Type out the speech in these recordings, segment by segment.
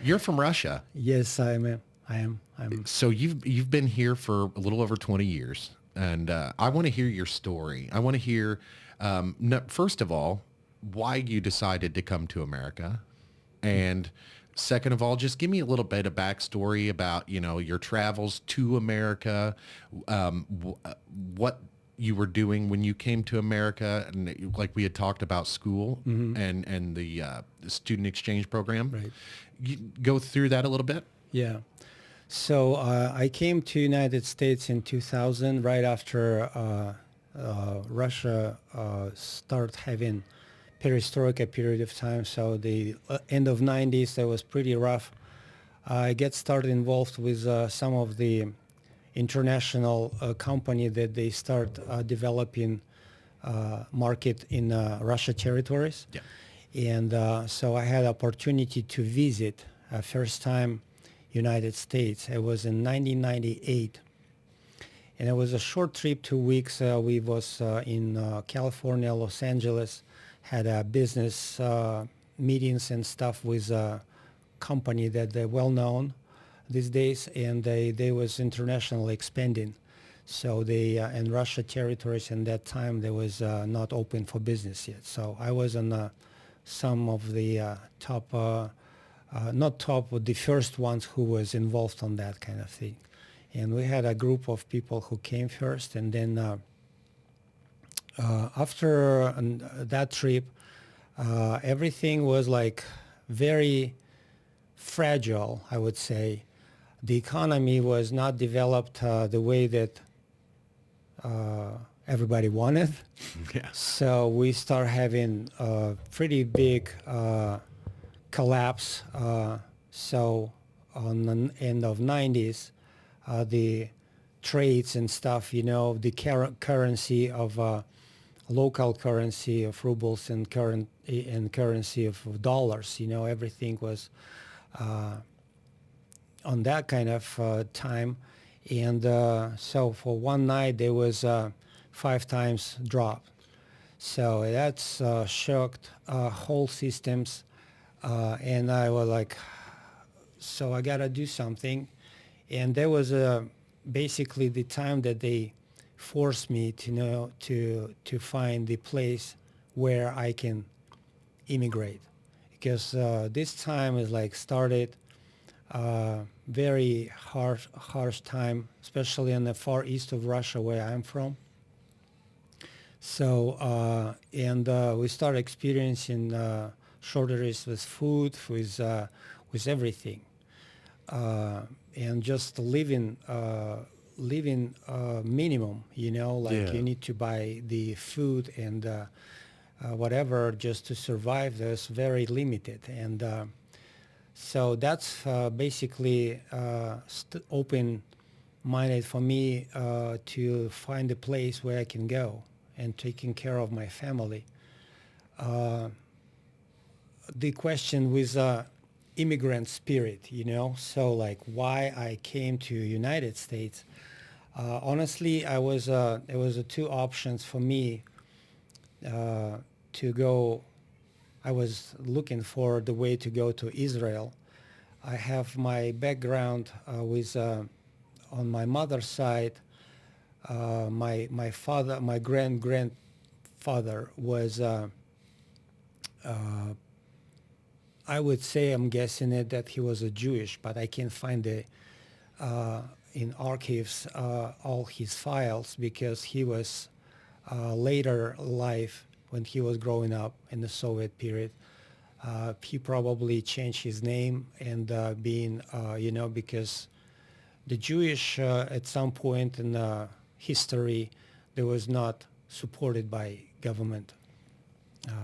You're from Russia. Yes, I am. I am. I'm. So you've been here for a little over 20 years, and I want to hear your story. I want to hear, first of all, why you decided to come to America, and second of all, just give me a little bit of backstory about your travels to America, what you were doing when you came to America, and like we had talked about school and the student exchange program. Right. You go through that a little bit. Yeah. So I came to United States in 2000, right after Russia started having perestroika period of time. So the end of 90s, that was pretty rough. I get started involved with some of the international company that they start developing market in Russia territories. Yeah. And so I had opportunity to visit first time United States. It was in 1998. And it was a short trip, 2 weeks. We was in California, Los Angeles, had business meetings and stuff with a company that they're well known these days, and they was internationally expanding. So they in Russia territories in that time they was not open for business yet. So I was on some of the top, not top, but the first ones who was involved on that kind of thing. And we had a group of people who came first, and then after that trip, everything was like very fragile, I would say. The economy was not developed the way that everybody wanted. Yeah. So we start having a pretty big collapse. So on the end of 90s, the trades and stuff, the currency of local currency of rubles and currency of dollars, everything was on that kind of time. And so for one night there was 5 times drop. So that's shocked whole systems. And I was like, so I gotta do something. And there was basically the time that they forced me to find the place where I can immigrate, because this time is like started very harsh time, especially in the far east of Russia where I'm from. So we started experiencing shortages with food, with everything, and just living minimum. Yeah. You need to buy the food and whatever just to survive. There's very limited, and so that's basically open-minded for me to find a place where I can go and taking care of my family. The question with immigrant spirit, so like why I came to United States. Honestly, there was 2 options for me to go. I was looking for the way to go to Israel. I have my background with on my mother's side. My father, my grandfather was. I would say, I'm guessing it, that he was a Jewish, but I can't find in archives all his files, because he was later life when he was growing up in the Soviet period. He probably changed his name and being, because the Jewish at some point in history, they was not supported by government.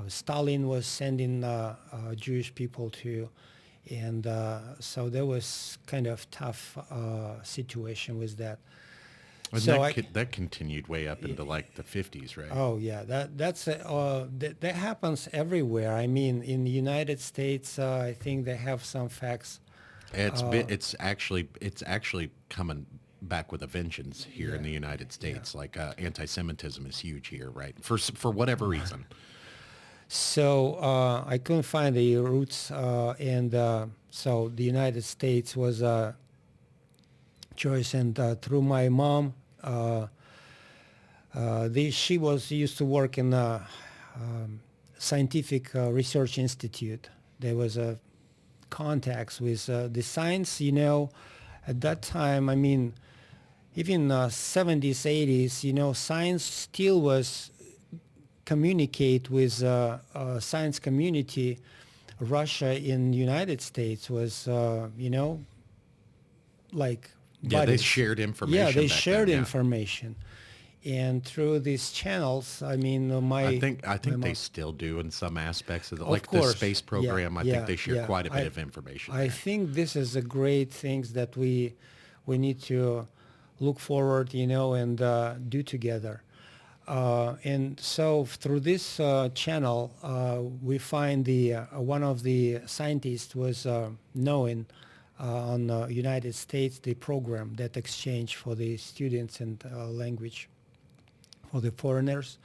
Stalin was sending Jewish people to, and so there was kind of tough situation with that. And So that continued way up into like the 50s, right? oh yeah, that happens everywhere. I mean, in the United States, I think they have some facts. It's actually coming back with a vengeance here in the United States. Like anti-Semitism is huge here, right? For whatever reason. So I couldn't find the roots, and so the United States was a choice. And through my mom, she was used to work in a scientific research institute. There was a contacts with the science, at that time. I mean, even 70s, 80s, science still was communicate with science community. Russia in United States was, like Yeah, they buddies. shared Yeah, information they back shared then. Yeah. information. And through these channels, I mean, I my think they mom, still do in some aspects of the, of like the course, space yeah, program. I think yeah, they share yeah. quite a bit of information I there. think this is a great things that we need to look forward, and do together. And so through this channel, we find the one of the scientists was knowing on United States the program that exchange for the students and language for the foreigners.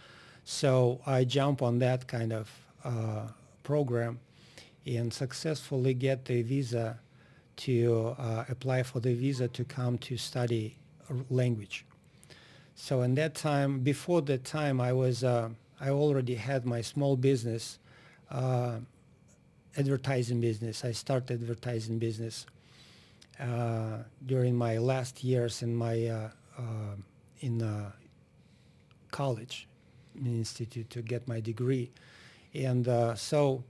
So I jump on that kind of program and successfully get the visa to apply for the visa to come to study language. So in that time, before that time, I already had my small business, uh, advertising business. I started advertising business during my last years in my in college institute to get my degree, and so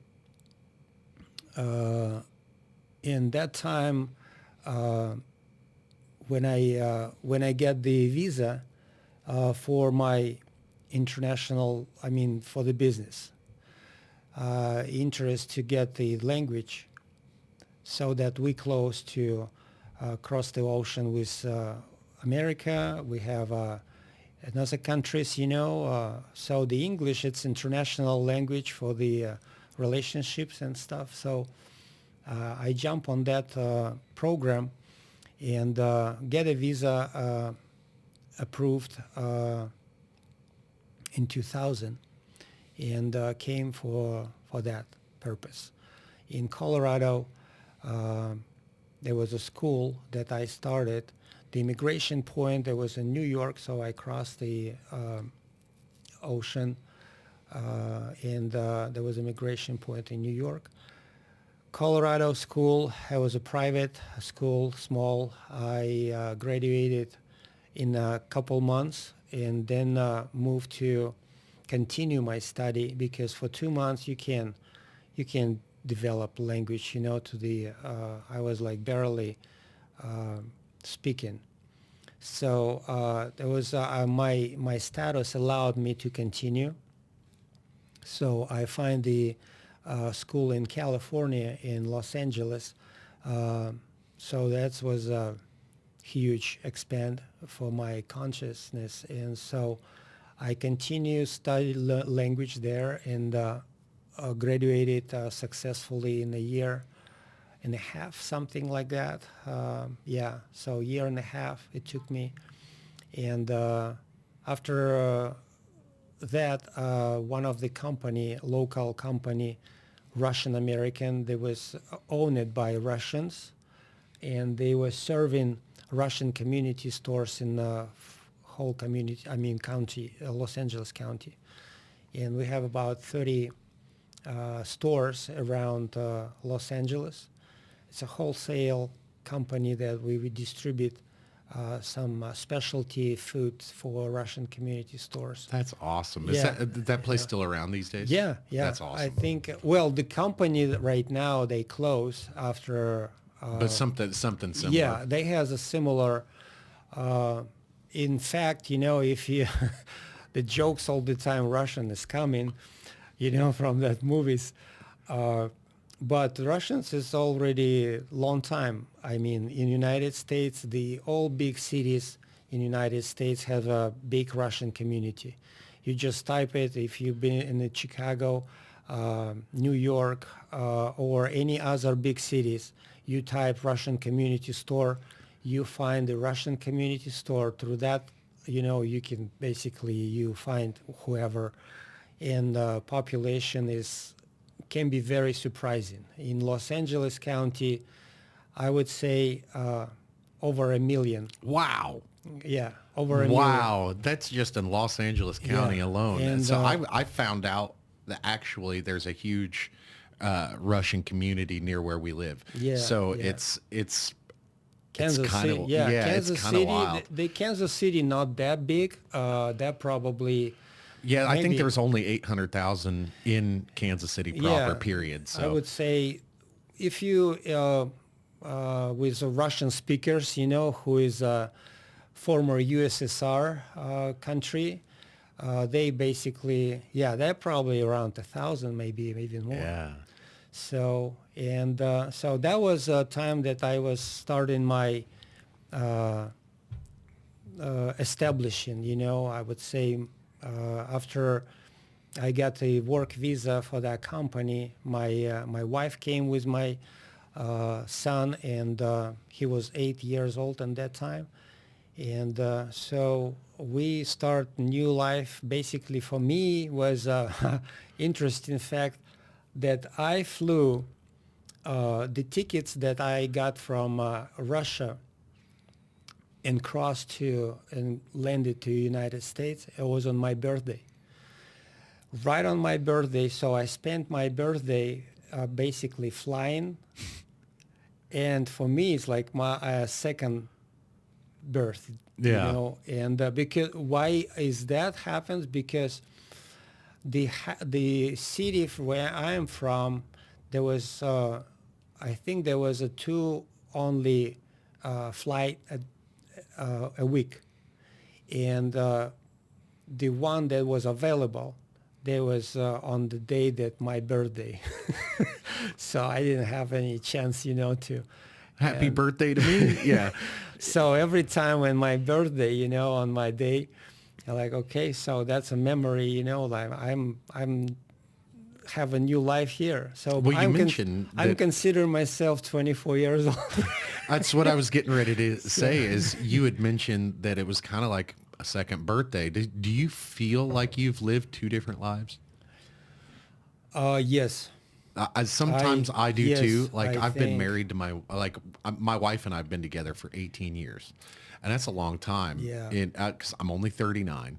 in that time, uh, when I get the visa for my international, I mean for the business interest to get the language, so that we close to cross the ocean with America. We have another countries, so the English, it's international language for the relationships and stuff. So I jump on that program and get a visa approved in 2000, and came for that purpose. In Colorado, there was a school that I started. The immigration point, there was in New York, so I crossed the ocean, and there was an immigration point in New York. Colorado school, I was a private school, small. I graduated in a couple months, and then moved to continue my study, because for 2 months you can develop language, to the I was like barely speaking. So there was my status allowed me to continue. So I find the school in California, in Los Angeles. So that was a huge expand for my consciousness, and so I continue study language there, and graduated successfully in a year and a half, something like that. Yeah, so year and a half it took me, and after that, one of the company, local company, Russian American, they was owned by Russians, and they were serving Russian community stores in the whole community, I mean county, Los Angeles County. And we have about 30 stores around Los Angeles. It's a wholesale company that we distribute some specialty foods for Russian community stores. That's awesome. Is Yeah, that place yeah. still around these days? Yeah, yeah. That's I awesome. think, well, the company right now, they close after, But something similar. yeah, they has a similar, uh, in fact, if you, the jokes all the time, Russian is coming, from that movies. Uh, but Russians is already long time. I mean, in United States, all big cities in United States have a big Russian community. You just type it if you've been in the Chicago, New York, or any other big cities. You type Russian community store, you find the Russian community store. Through that, you can basically you find whoever and population can be very surprising. In Los Angeles County, I would say over 1 million. Wow. Yeah, over 1 million. Wow. That's just in Los Angeles County Yeah. alone. And So I found out that actually there's a huge Russian community near where we live. Yeah, So yeah. it's Kansas kind City, of yeah, it's Kansas kind of City. wild. The Kansas City not that big. That probably Yeah, I think maybe- there's only 800,000 in Kansas City proper. Period. So I would say if you with the Russian speakers, who is a former USSR country, they basically, they're probably around 1,000, maybe even more. yeah. So so that was a time that I was starting my establishing. I would say after I got a work visa for that company, my wife came with my son, and he was 8 years old at that time, and so we start new life. Basically, for me was interesting fact that I flew the tickets that I got from Russia and crossed to and landed to United States. It was on my birthday. Right on my birthday, so I spent my birthday basically flying, and for me it's like my second birth. Yeah. And because why is that happens? Because the city where I am from, there was I think there was a two only flight a week, and the one that was available, there was on the day that my birthday, so I didn't have any chance, to. Happy And birthday to me. Yeah. so every time when my birthday, on my day, I'm like, okay, so that's a memory, like I'm have a new life here. So Well, you mentioned I'm that- consider myself 24 years old. That's what I was getting ready to say is you had mentioned that it was kind of like a second birthday. Do you feel like you've lived two different lives? Yes. Sometimes I do yes, too. Like I I've been think- married to my wife and I've been together for 18 years, and that's a long time. Yeah. 'Cause I'm only 39.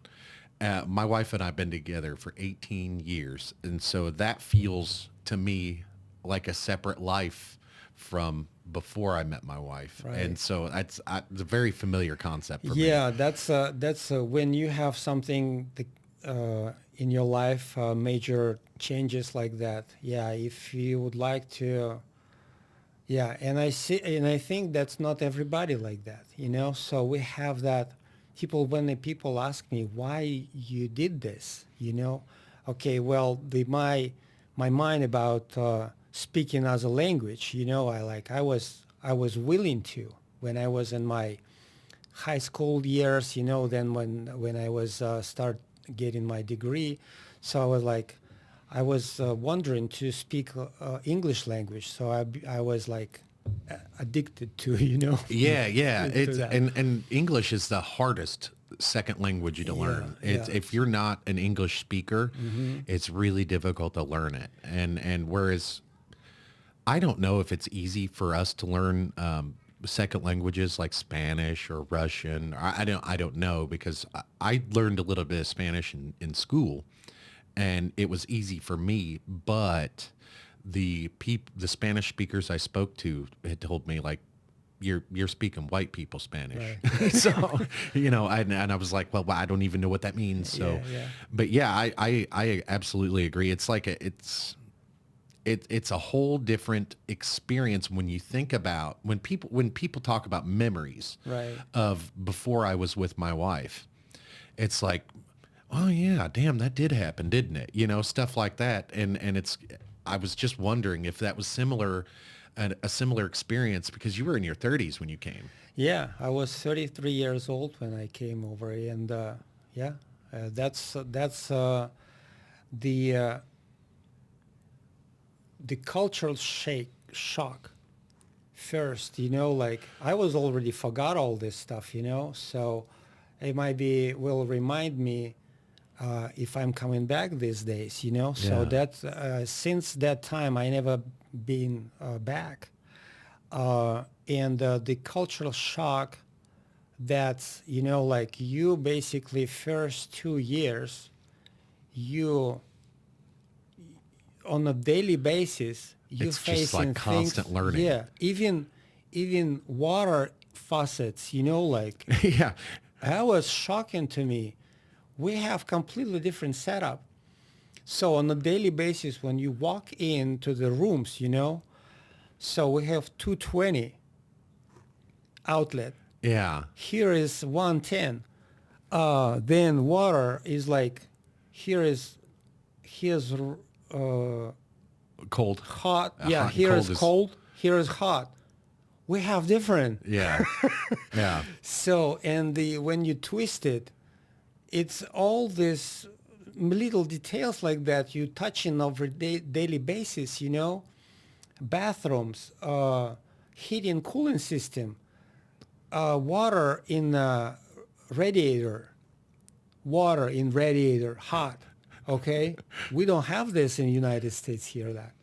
My wife and I've been together for 18 years, and so that feels to me like a separate life from before I met my wife, Right. and so it's a very familiar concept for me. Yeah, that's when you have something in your life, major changes like that. Yeah, if you would like to, yeah, and I think that's not everybody like that, So we have that. When the people ask me why you did this, okay, well, my mind about speaking as a language, I was willing to when I was in my high school years, then when I was start getting my degree, so I was wondering to speak English language, so I was like addicted to, Yeah, yeah. to It's that. and English is the hardest second language to learn. It's yeah. if you're not an English speaker, it's really difficult to learn it. And whereas I don't know if it's easy for us to learn second languages like Spanish or Russian. I don't know because I learned a little bit of Spanish in school, and it was easy for me, but the Spanish speakers I spoke to had told me like you're speaking white people Spanish. Right. So, and I was like, well, I don't even know what that means. So, Yeah. but yeah, I absolutely agree. It's like it's a whole different experience when you think about when people talk about memories Right. of before I was with my wife. It's like, oh yeah, damn, that did happen, didn't it? Stuff like that. And I was just wondering if that was a similar experience because you were in your 30s when you came. Yeah, I was 33 years old when I came over, and that's the cultural shock first. Like I was already forgot all this stuff, so it will remind me if I'm coming back these days, you know. So Yeah. that's since that time I never been back, and the cultural shock. That's, you know, like you basically first 2 years, you on a daily basis you It's just like facing things. constant learning. Yeah, even water faucets, you know, like Yeah. that was shocking to me. We have completely different setup. So on a daily basis, when you walk into the rooms, you know, so we have 220 outlet. Yeah. Here is 110. Then water is like, here's Cold. hot. Uh, Yeah, hot and here is cold is- cold. Here is hot. We have different. Yeah. Yeah. So, and the when you twist it, it's all this little details like that you touch in over daily basis, you know, bathrooms, heating cooling system, water in radiator, hot. Okay, we don't have this in the United States here. That,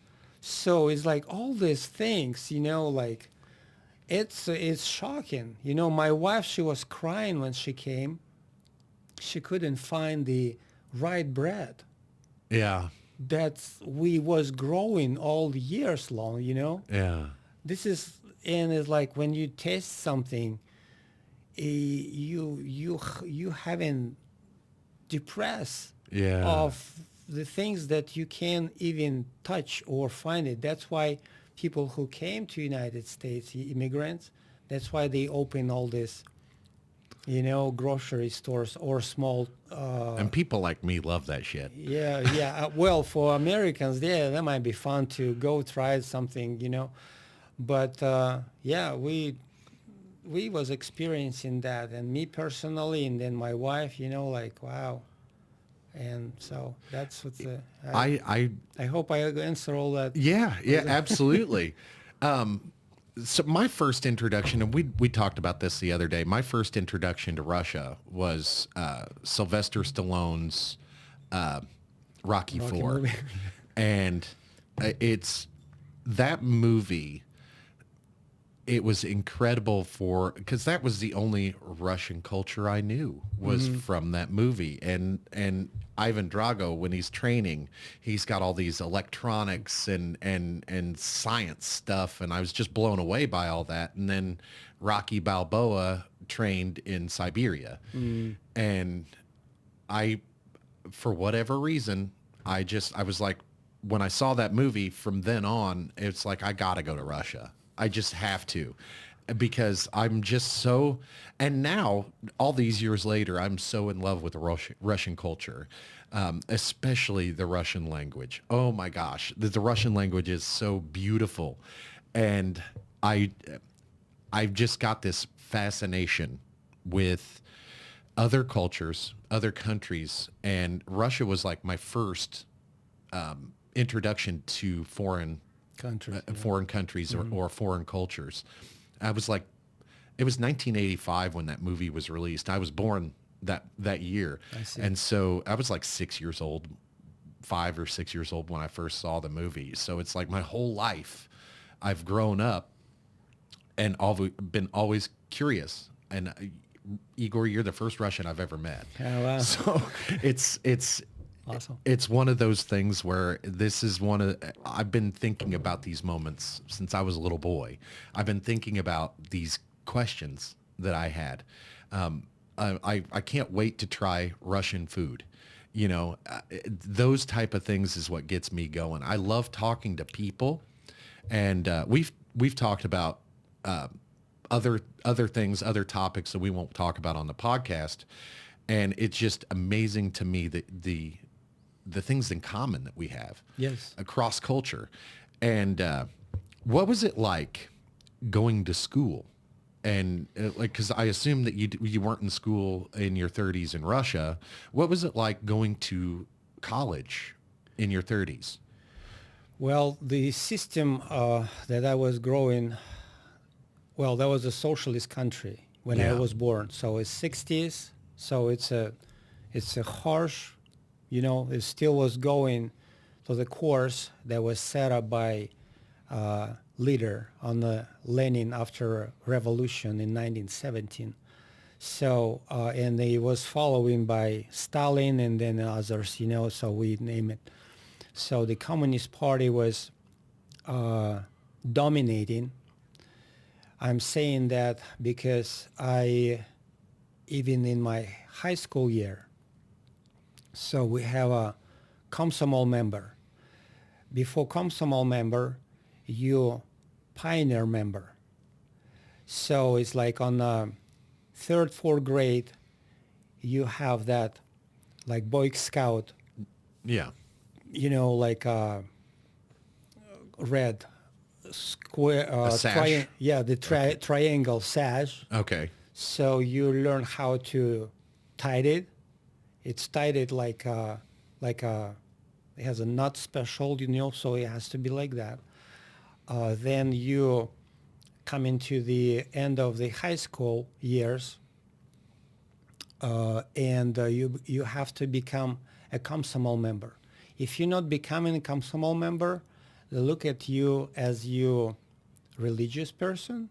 so it's like all these things, you know, like it's shocking. You know, my wife, she was crying when she came. She couldn't find the right bread Yeah. that we was growing all the years long. You know, Yeah. this is, and it's like when you taste something, you haven't depressed Yeah. of the things that you can't even touch or find it. That's why people who came to United States, immigrants, that's why they open all this, you know, grocery stores or small. And people like me love that shit. Yeah. Well, for Americans, yeah, that might be fun to go try something, you know. But yeah, we was experiencing that, and me personally, and then my wife, you know, like wow. And so that's what's I hope I answer all that. Yeah, absolutely. So my first introduction, and we talked about this the other day. My first introduction to Russia was Sylvester Stallone's Rocky Four, movie. and it's that movie. It was incredible because that was the only Russian culture I knew was from that movie. And Ivan Drago, when he's training, he's got all these electronics and science stuff. And I was just blown away by all that. And then Rocky Balboa trained in Siberia. And for whatever reason, I was like, when I saw that movie from then on, it's like, I got to go to Russia. I just have to, because I'm just so, and now all these years later, I'm so in love with the Russian culture, especially the Russian language. Oh my gosh, the Russian language is so beautiful. And I've just got this fascination with other cultures, other countries. And Russia was like my first introduction to foreign countries or foreign cultures. I was like, it was 1985 when that movie was released. I was born that year. I see. And so I was like 6 years old, 5 or 6 years old when I first saw the movie. So it's like my whole life I've grown up and been always curious. And Igor, you're the first Russian I've ever met. Oh, wow. So it's Awesome. It's one of those things where I've been thinking about these moments since I was a little boy. I've been thinking about these questions that I had. I can't wait to try Russian food. You know, those type of things is what gets me going. I love talking to people, and we've talked about other things, other topics that we won't talk about on the podcast, and it's just amazing to me that the things in common that we have across culture. And what was it like going to school? And like, because I assume that you weren't in school in your 30s in Russia. What was it like going to college in your 30s? Well, the system that I was growing, well, that was a socialist country when I was born. So it's 60s. So it's a harsh it still was going to the course that was set up by leader on the Lenin after revolution in 1917. So, and it was following by Stalin and then others, so we name it. So the Communist Party was dominating. I'm saying that because even in my high school year, so we have a Komsomol member. Before Komsomol member, you pioneer member. So it's like on the third, fourth grade, you have that like Boy Scout, Yeah. like red square, A sash? the triangle sash. Okay. So you learn how to tie it. It's tied it like it has a nut special, so it has to be like that. Then you come into the end of the high school years, and you have to become a Komsomol member. If you're not becoming a Komsomol member, they look at you as you religious person,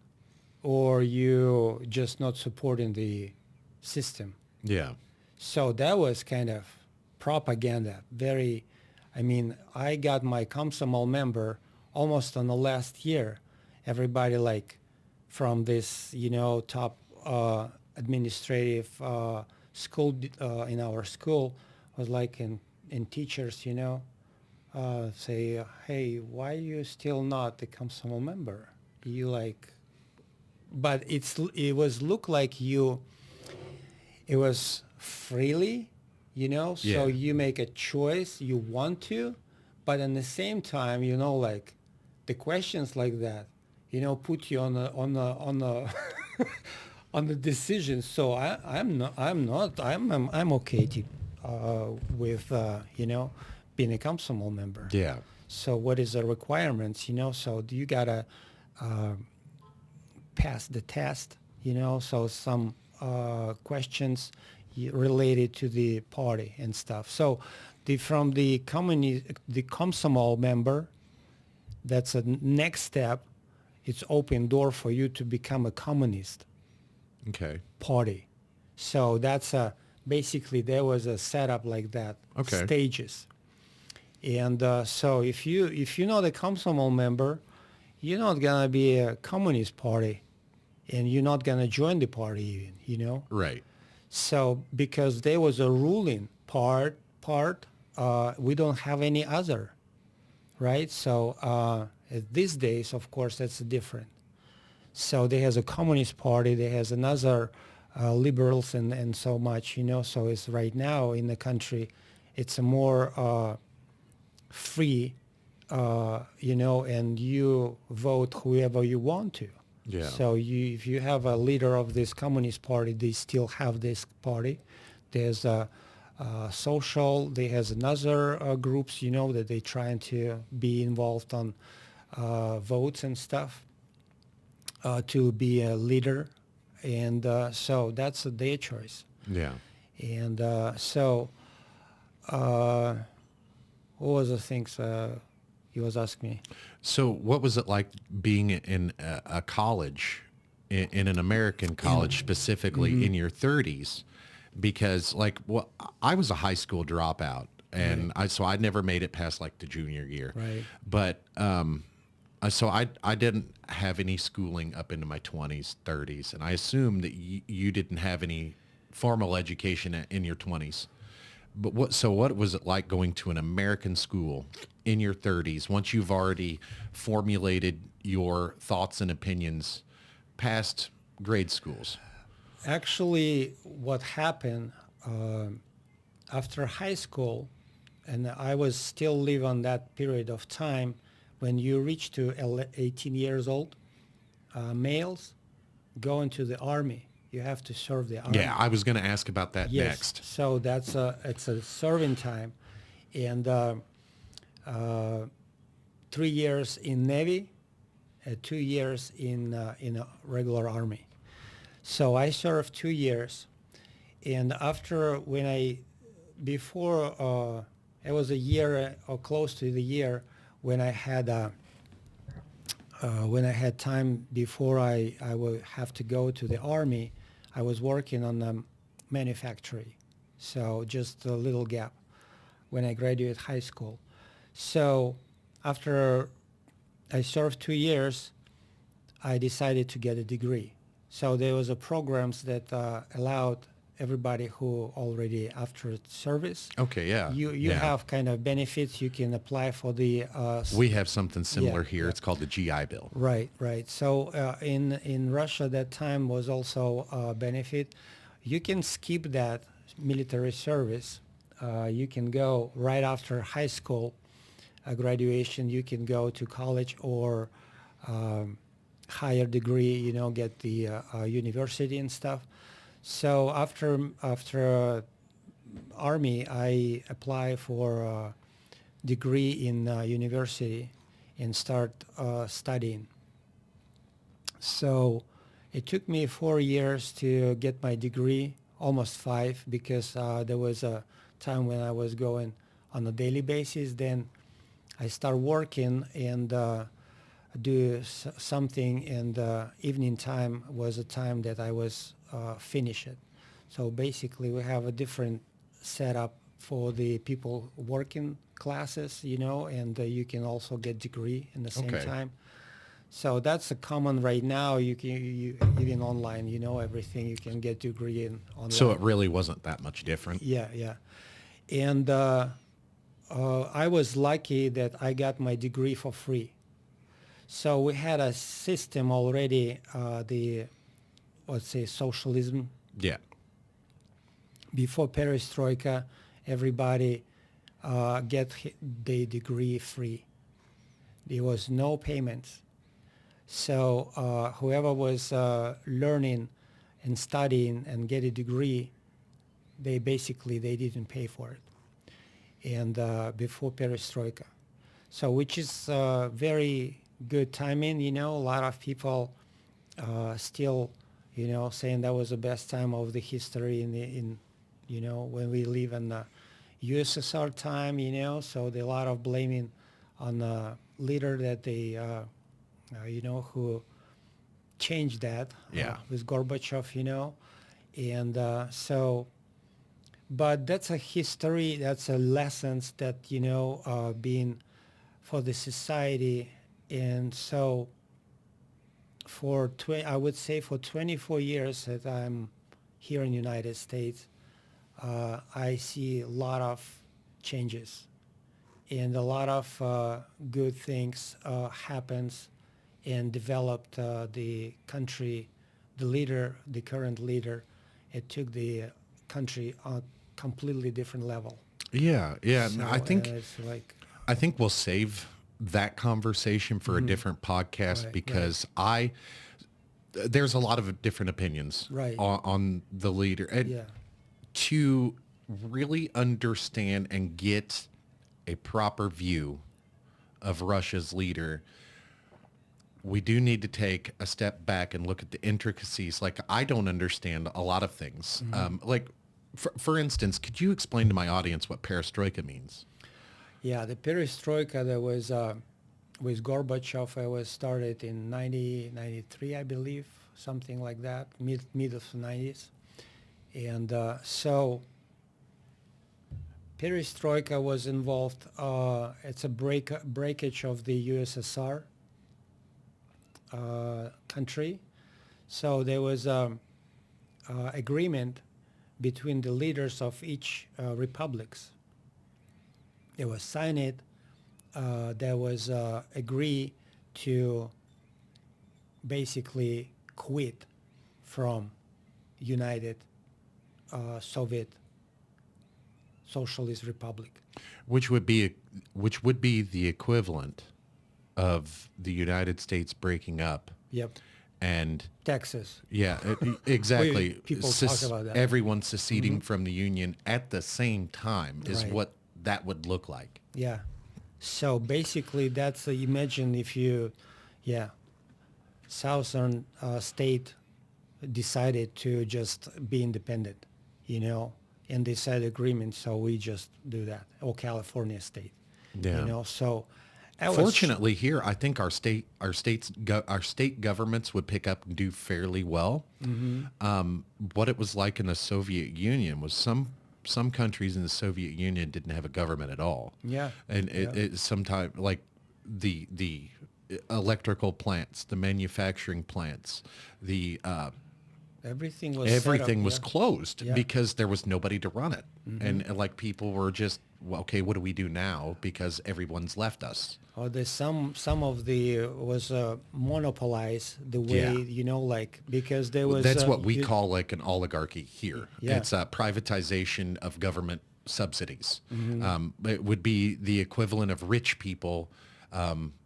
or you just not supporting the system. Yeah. So that was kind of propaganda. I got my Komsomol member almost on the last year. Everybody like from this, top administrative school in our school was like in teachers, say, hey, why are you still not the Komsomol member? You like, but it was look like it was freely, so Yeah. you make a choice, you want to, but at the same time, like the questions like that, put you on the on the decision. So I'm okay to, with being a Komsomol member. Yeah. So what is the requirements? So you gotta pass the test. So some questions related to the party and stuff. So from the Komsomol member, that's a next step. It's open door for you to become a communist Okay. party. So that's basically there was a setup like that, Okay. stages. And so if you're not a Komsomol member, you're not gonna be a communist party, and you're not gonna join the party even, Right. So because there was a ruling part, we don't have any other, right? So these days, of course, that's different. So there has a communist party, there has another liberals and so much, So it's right now in the country, it's a more free, and you vote whoever you want to. Yeah. So if you have a leader of this communist party, they still have this party. There's a social, there has another groups, that they trying to be involved on votes and stuff to be a leader. And so that's their choice. Yeah. And what was the things you was asking me? So what was it like being in a college, in an American college specifically in your 30s? Because I was a high school dropout, and so I never made it past like the junior year. Right. But so I didn't have any schooling up into my 20s, 30s, and I assume that you didn't have any formal education in your 20s. But what was it like going to an American school in your 30s once you've already formulated your thoughts and opinions past grade schools? Actually, what happened after high school, and I was still live on that period of time when you reach to 18 years old, males go into the army. You have to serve the army. Yeah, I was going to ask about that Yes. next. So it's a serving time, and 3 years in Navy, 2 years in a regular army. So I served 2 years, and after when I before it was a year or close to the year when I had time before I would have to go to the army. I was working on the manufacturing, so just a little gap when I graduated high school. So after I served 2 years, I decided to get a degree. So there was a programs that allowed everybody who already after service. Okay, yeah. You yeah. have kind of benefits. You can apply for the We have something similar yeah, here. yeah. It's called the GI Bill. Right, right. So in Russia, that time was also a benefit. You can skip that military service. You can go right after high school graduation. You can go to college or higher degree. Get the university and stuff. So after army, I apply for a degree in university and start studying. So it took me 4 years to get my degree, almost 5, because there was a time when I was going on a daily basis. Then I start working and do something, and evening time was a time that I was finish it. So basically we have a different setup for the people working classes, and you can also get degree in the same Okay. time. So that's a common right now. You even online, everything you can get degree in online. So it really wasn't that much different. Yeah, yeah. And I was lucky that I got my degree for free. So we had a system already, let's say socialism. Yeah. Before perestroika, everybody get the degree free. There was no payments. So whoever was learning and studying and get a degree, they didn't pay for it. And before perestroika. So which is very good timing, a lot of people still, saying that was the best time of the history in when we live in the USSR time, so there a lot of blaming on the leader that they, who changed that Yeah. with Gorbachev, and so, but that's a history, that's a lessons that, being for the society. And so I would say for 24 years that I'm here in the United States, I see a lot of changes and a lot of good things happens and developed the country, the current leader. It took the country on a completely different level. Yeah. Yeah. So, I think it's like, I think we'll save that conversation for a different podcast Right, because there's a lot of different opinions Right. on the leader. And yeah, to really understand and get a proper view of Russia's leader, we do need to take a step back and look at the intricacies. Like, I don't understand a lot of things. For instance, could you explain to my audience what perestroika means? yeah. The perestroika that was with Gorbachev, it was started in 1993, I believe, something like that, mid of the 90s. And so perestroika was involved. It's a breakage of the USSR country. So there was agreement between the leaders of each republics. It was signed. There was agree to basically quit from United Soviet Socialist Republic. Which would be the equivalent of the United States breaking up. Yep. And Texas. yeah, exactly. People talk about that. Everyone seceding from the Union at the same time is Right. what that would look like. Yeah. So basically, that's imagine if you, southern state decided to just be independent, and they said agreement, so we just do that. Or California state, Yeah. you know. So, I was, Fortunately, here I think our state governments would pick up and do fairly well. What it was like in the Soviet Union was some countries in the Soviet Union didn't have a government at all. yeah, And yeah. it sometimes like the electrical plants, the manufacturing plants, the Everything was set up, everything was yeah. closed Yeah. because there was nobody to run it. And like people were just, well, okay, what do we do now? Because everyone's left us. Or there's some of the was monopolized the way, Yeah. you know, like because there was That's what we you- call like an oligarchy here. Yeah. It's a privatization of government subsidies. Mm-hmm. It would be the equivalent of rich people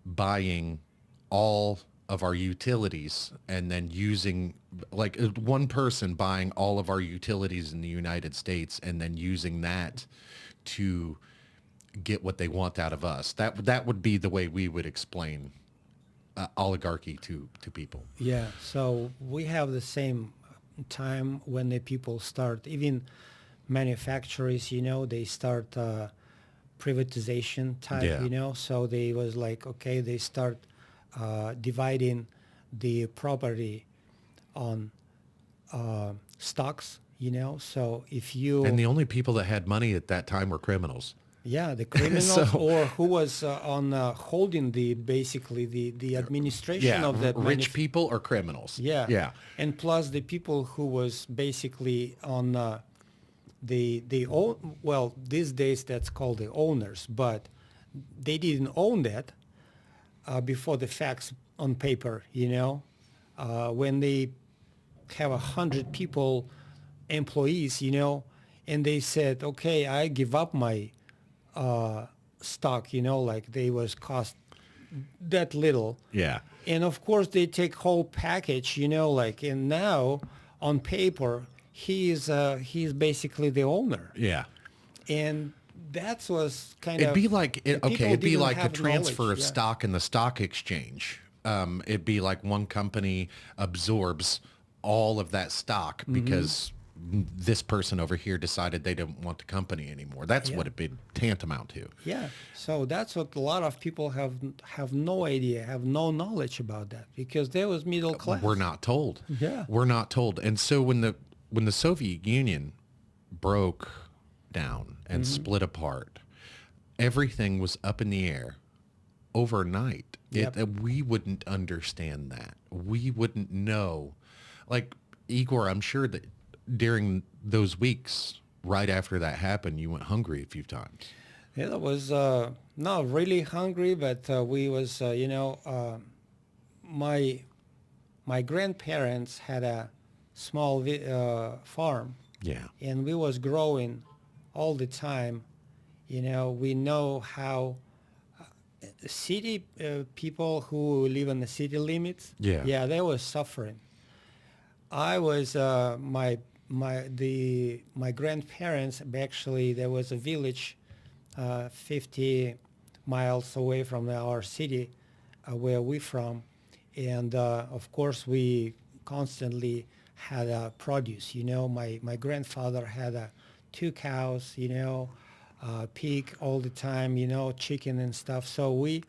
buying all of our utilities and then using like one person buying all of our utilities in the United States and then using that to get what they want out of us. That would be the way we would explain oligarchy to people. Yeah, so we have the same time when the people start, even manufacturers, you know, they start privatization type, Yeah. you know, so they was like, okay, they start dividing the property on stocks, you know, so if you, And the only people that had money at that time were criminals. yeah, the criminals So- or who was on holding the, basically the administration of that rich people or criminals. Yeah. Yeah. And plus the people who was basically on the own, well, these days that's called the owners, but they didn't own that before the facts on paper, you know. When they have 100 people, employees, you know, and they said, okay, I give up my stock, you know, like they was cost that little. Yeah. And of course they take whole package, you know, like, and now on paper, he's basically the owner. Yeah. And that was kind It'd of... be like, the people it'd be didn't like a have transfer knowledge, of yeah. stock in the stock exchange. It'd be like one company absorbs all of that stock Mm-hmm. because this person over here decided they didn't want the company anymore. That's Yeah. what it'd be tantamount to. Yeah, so that's what a lot of people have no idea, have no knowledge about that because there was middle class. We're not told. Yeah. We're not told. And so when the Soviet Union broke down and Mm-hmm. split apart, everything was up in the air overnight. Yep. We wouldn't understand that. We wouldn't know. Like, Igor, I'm sure that during those weeks right after that happened, you went hungry a few times. Yeah, that was not really hungry, but we was, you know, my grandparents had a small farm, Yeah. and we was growing all the time. You know, we know how city people who live in the city limits, Yeah. they was suffering. I was my grandparents actually there was a village 50 miles away from our city where we from, and of course we constantly had produce. You know, my grandfather had 2 cows, you know, pig all the time, you know, chicken and stuff. So we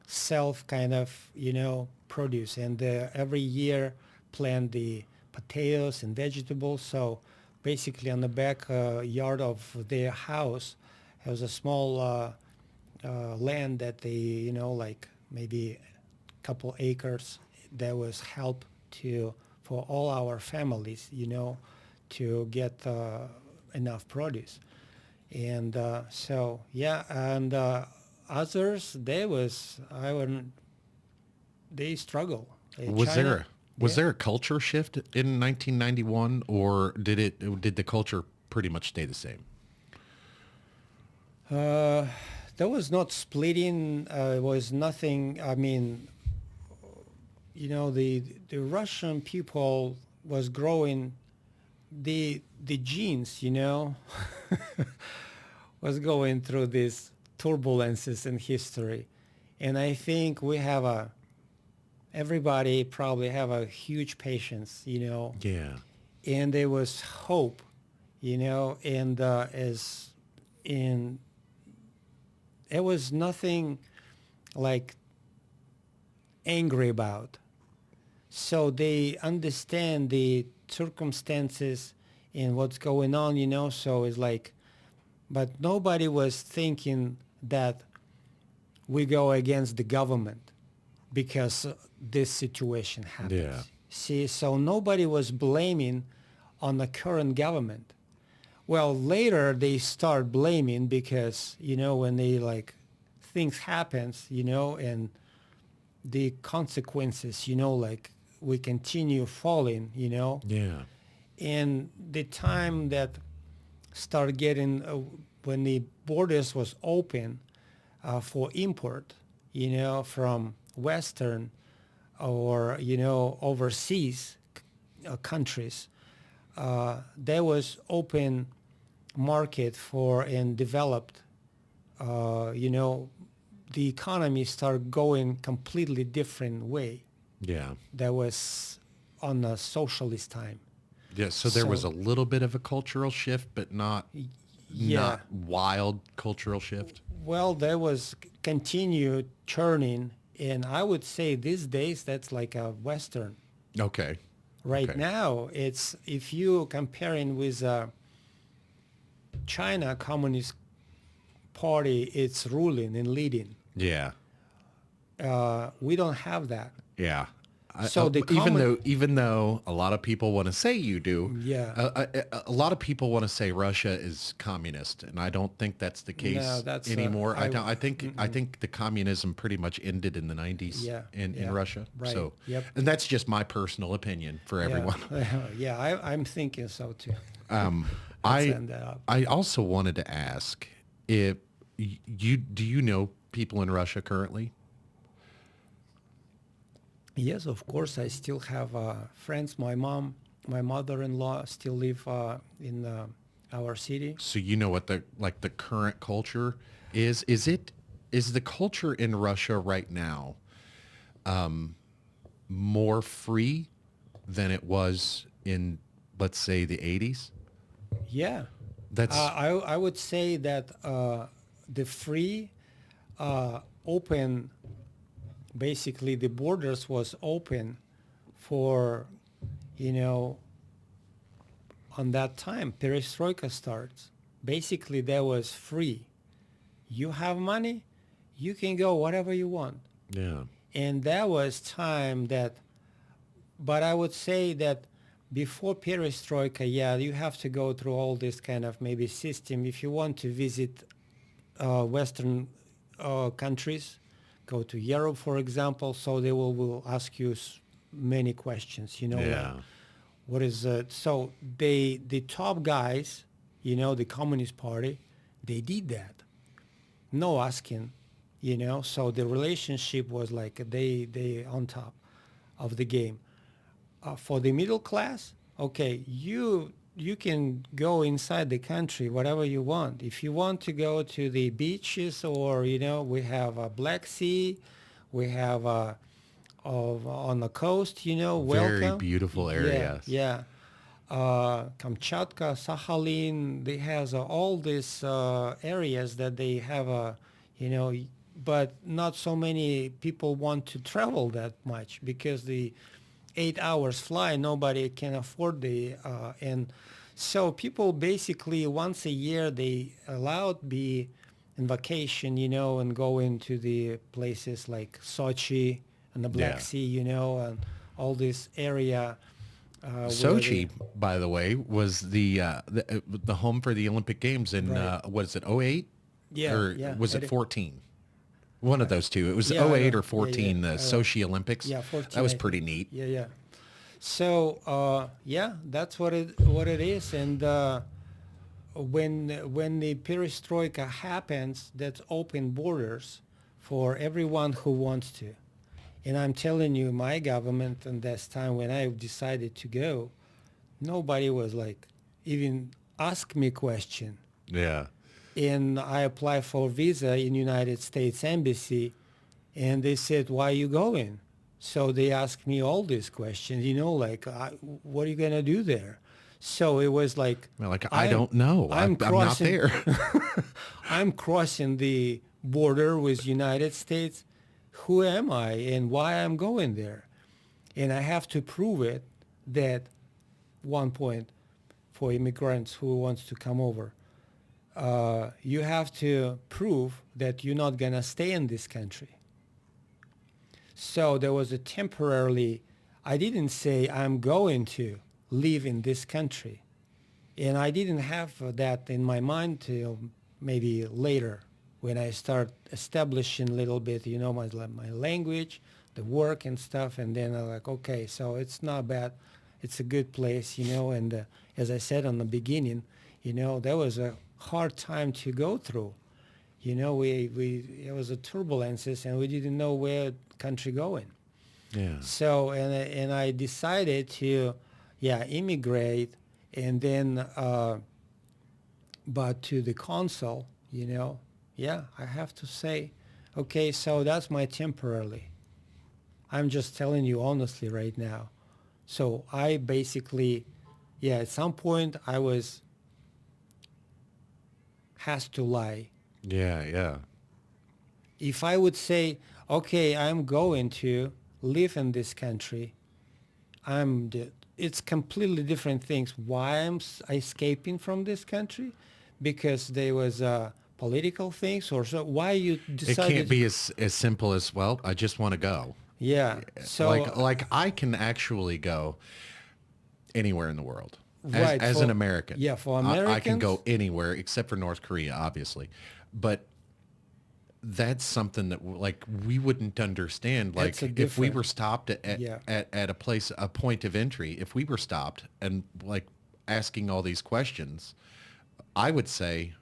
self kind of, you know, produce, and every year plant the potatoes and vegetables. So basically on the back yard of their house there was a small land that they, you know, like maybe a couple acres that was help to for all our families, you know, to get enough produce. And so yeah, and others they struggle. Was there a culture shift in 1991, or did the culture pretty much stay the same? There was not splitting. Was nothing. I mean, you know, the Russian people was growing. The genes, you know, was going through these turbulences in history, and I think we have everybody probably have a huge patience, you know. Yeah. And there was hope and as in it was nothing like angry about. So they understand the circumstances and what's going on, so it's like, but nobody was thinking that we go against the government because this situation happens. Yeah. See, so nobody was blaming on the current government. Well, later they start blaming because, when they like things happens, and the consequences, like we continue falling, Yeah. and the time that start getting when the borders was open for import, from Western or, overseas countries, there was open market for and developed, the economy started going completely different way. Yeah. That was on a socialist time. Yeah. So there was So a little bit of a cultural shift, but not yeah, not wild cultural shift. well, there was continued churning, and I would say these days that's like a Western. Okay. Right Okay. now, it's if you comparing with China Communist Party, it's ruling and leading. Yeah. We don't have that. Yeah. So the Even though a lot of people want to say you do, Yeah. a lot of people want to say Russia is communist, and I don't think that's the case No, that's anymore. I I don't. I think the communism pretty much ended in the 90s Yeah, in yeah, Russia. right, So, yep. and that's just my personal opinion for everyone. Yeah, I'm thinking so too. I end that up. I also wanted to ask if do you know people in Russia currently? Yes, of course. I still have friends. My mother-in-law still live in our city. So you know what the current culture is? Is the culture in Russia right now more free than it was in, let's say, the 80s? Yeah, That's I would say that the free, open, basically the borders was open for, you know, on that time, perestroika starts. Basically, that was free. You have money, you can go whatever you want. yeah. And that was time that, but I would say that before perestroika, yeah, you have to go through all this kind of maybe system. If you want to visit Western countries, go to Europe, for example, so they will ask you many questions, you know, Yeah. like, what is it? So the top guys, you know, the Communist Party, they did that. No asking, you know. So the relationship was like they on top of the game. For the middle class, okay, you can go inside the country whatever you want. If you want to go to the beaches, or you know, we have a Black Sea, we have on the coast, you know, Very welcome. beautiful Yeah, areas. yeah. Kamchatka, Sakhalin, they has all these areas that they have you know, but not so many people want to travel that much because the 8 hours fly, nobody can afford the, and so people basically once a year they allowed be in vacation, you know, and go into the places like Sochi and the Black Yeah. Sea, you know, and all this area. Where Sochi, by the way, was the home for the Olympic Games in Right. what is it, 08? Yeah, Or yeah, was it it- 14? One of those two. It was Yeah, I 08 know. or 14, Yeah, the Sochi Olympics. yeah, 14. That was I pretty think. neat. Yeah, yeah. So yeah, that's what it is. And when the perestroika happens, that's open borders for everyone who wants to. And I'm telling you, my government, and this time when I decided to go, nobody was like even ask me question. Yeah. And I applied for visa in United States Embassy, and they said, "Why are you going?" So they asked me all these questions, you know, like, "What are you gonna do there?" So it was like, Well, like, I don't know. I'm not crossing, there. I'm crossing the border with United States. Who am I and why I'm going there? And I have to prove it that one point for immigrants who wants to come over, you have to prove that you're not going to stay in this country. So there was a temporarily, I didn't say I'm going to live in this country. And I didn't have that in my mind till maybe later when I start establishing a little bit, my language, the work and stuff. And then I'm like, okay, so it's not bad. It's a good place, and as I said on the beginning, that was a hard time to go through. It was a turbulences and we didn't know where country going. Yeah. So, and I decided to, immigrate, and then, but to the consul, I have to say, okay, so that's my temporarily. I'm just telling you honestly right now. So I basically, at some point I has to lie. Yeah, yeah. If I would say, okay, I'm going to live in this country, it's completely different things. Why I'm escaping from this country? Because there was political things, or so. Why you decided? It can't be as simple as, well, I just want to go. Yeah. So like I can actually go anywhere in the world right, as an American. Yeah, for Americans, I can go anywhere except for North Korea, obviously. But that's something that like we wouldn't understand. Like if we were stopped at a place, a point of entry, if we were stopped and like asking all these questions, I would say,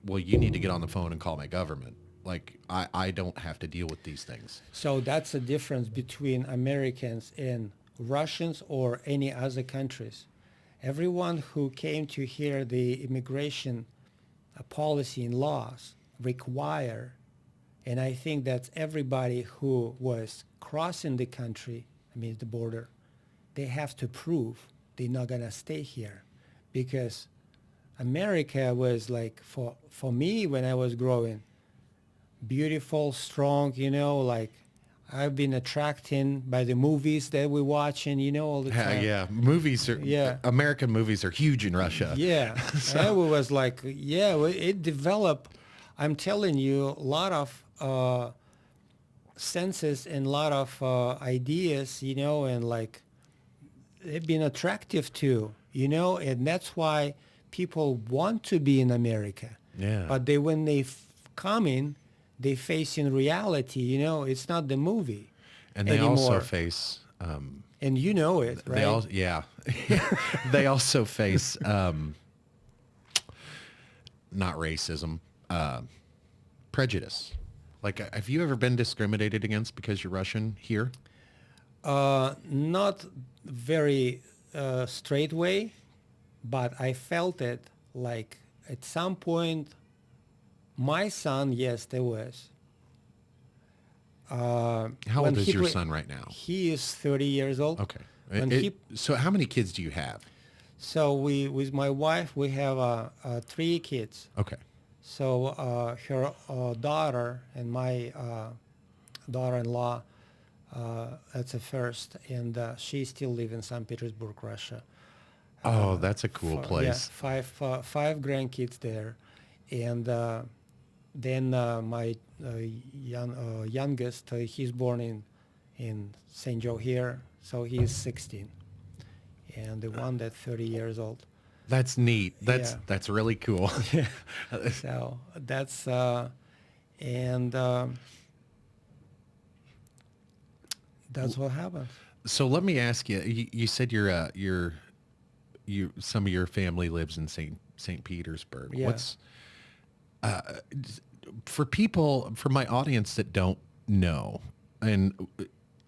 well, you need to get on the phone and call my government. Like, I don't have to deal with these things. So that's the difference between Americans and Russians or any other countries. Everyone who came to hear the immigration policy and laws require, and I think that's everybody who was crossing the country, the border, they have to prove they're not going to stay here. Because America was like, for me when I was growing, beautiful, strong, like I've been attracted by the movies that we watch and, all the time. Yeah, movies are, American movies are huge in Russia. Yeah, so. And it was like, it developed, I'm telling you, a lot of senses and a lot of ideas, and like they've been attractive too, and that's why people want to be in America. Yeah. But when they come in, they face in reality, it's not the movie and they anymore. Also face and you know it, right? They also face not racism, prejudice. Like, have you ever been discriminated against because you're Russian here? Not very straight way, but I felt it like at some point. My son, yes, there was. How old is your son right now? He is 30 years old. Okay. So how many kids do you have? So with my wife, we have 3 kids. Okay. So her daughter and my daughter-in-law, that's a first, and she still lives in St. Petersburg, Russia. Oh, that's a cool place. Yeah, five grandkids there. And then my youngest, he's born in St. Joe here, so he's 16. And the one that's 30 years old. That's neat. That's really cool. So that's that's what happened. So let me ask you. You said some of your family lives in St. Petersburg. Yeah. What's for my audience that don't know, and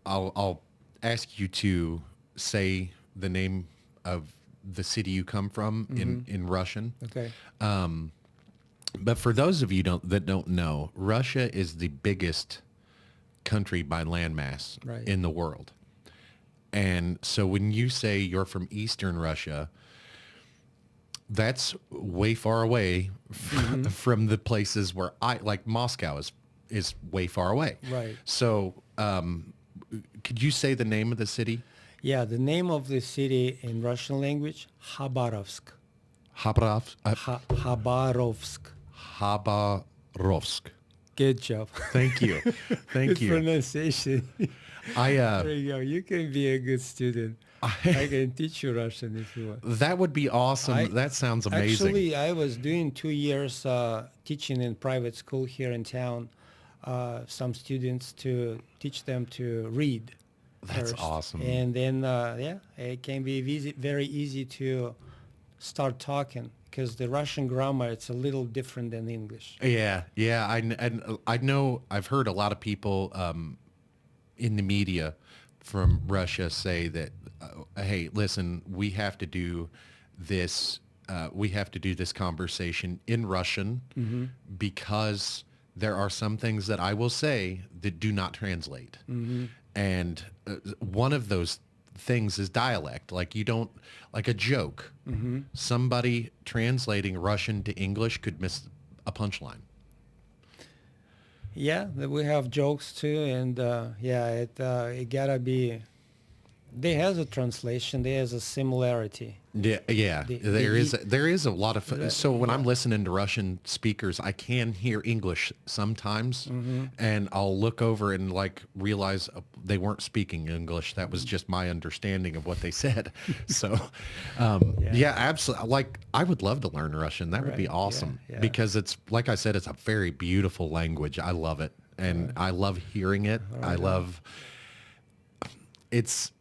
I'll ask you to say the name of the city you come from in Russian. Okay. But for those of you that don't know, Russia is the biggest country by landmass in the world. And so when you say you're from Eastern Russia, that's way far away from the places where I like. Moscow is way far away. Right. So, could you say the name of the city? Yeah, the name of the city in Russian language, Khabarovsk. Khabarovsk. Khabarovsk. Good job. Thank you. Thank Good you. pronunciation. I There you go. You can be a good student. I can teach you Russian if you want. that would be awesome. I- That sounds amazing. Actually, I was doing 2 years teaching in private school here in town. Some students to teach them to read. That's first. awesome. And then, yeah, it can be very easy to start talking because the Russian grammar, it's a little different than English. Yeah, yeah. I know I've heard a lot of people in the media from Russia say that, hey, listen, we have to do this. We have to do this conversation in Russian because there are some things that I will say that do not translate. And one of those things is dialect. Like you don't, like a joke. Somebody translating Russian to English could miss a punchline. Yeah, we have jokes too, and yeah, it gotta be. There has a translation. There is a similarity. Yeah, yeah. The- There is a lot of so when I'm yeah. listening to Russian speakers, I can hear English sometimes, and I'll look over and like realize they weren't speaking English. That was just my understanding of what they said. So, yeah, absolutely. Like I would love to learn Russian. That would be Right, yeah, awesome yeah. because it's like I said, it's a very beautiful language. I love it, and I love hearing it. I love. It's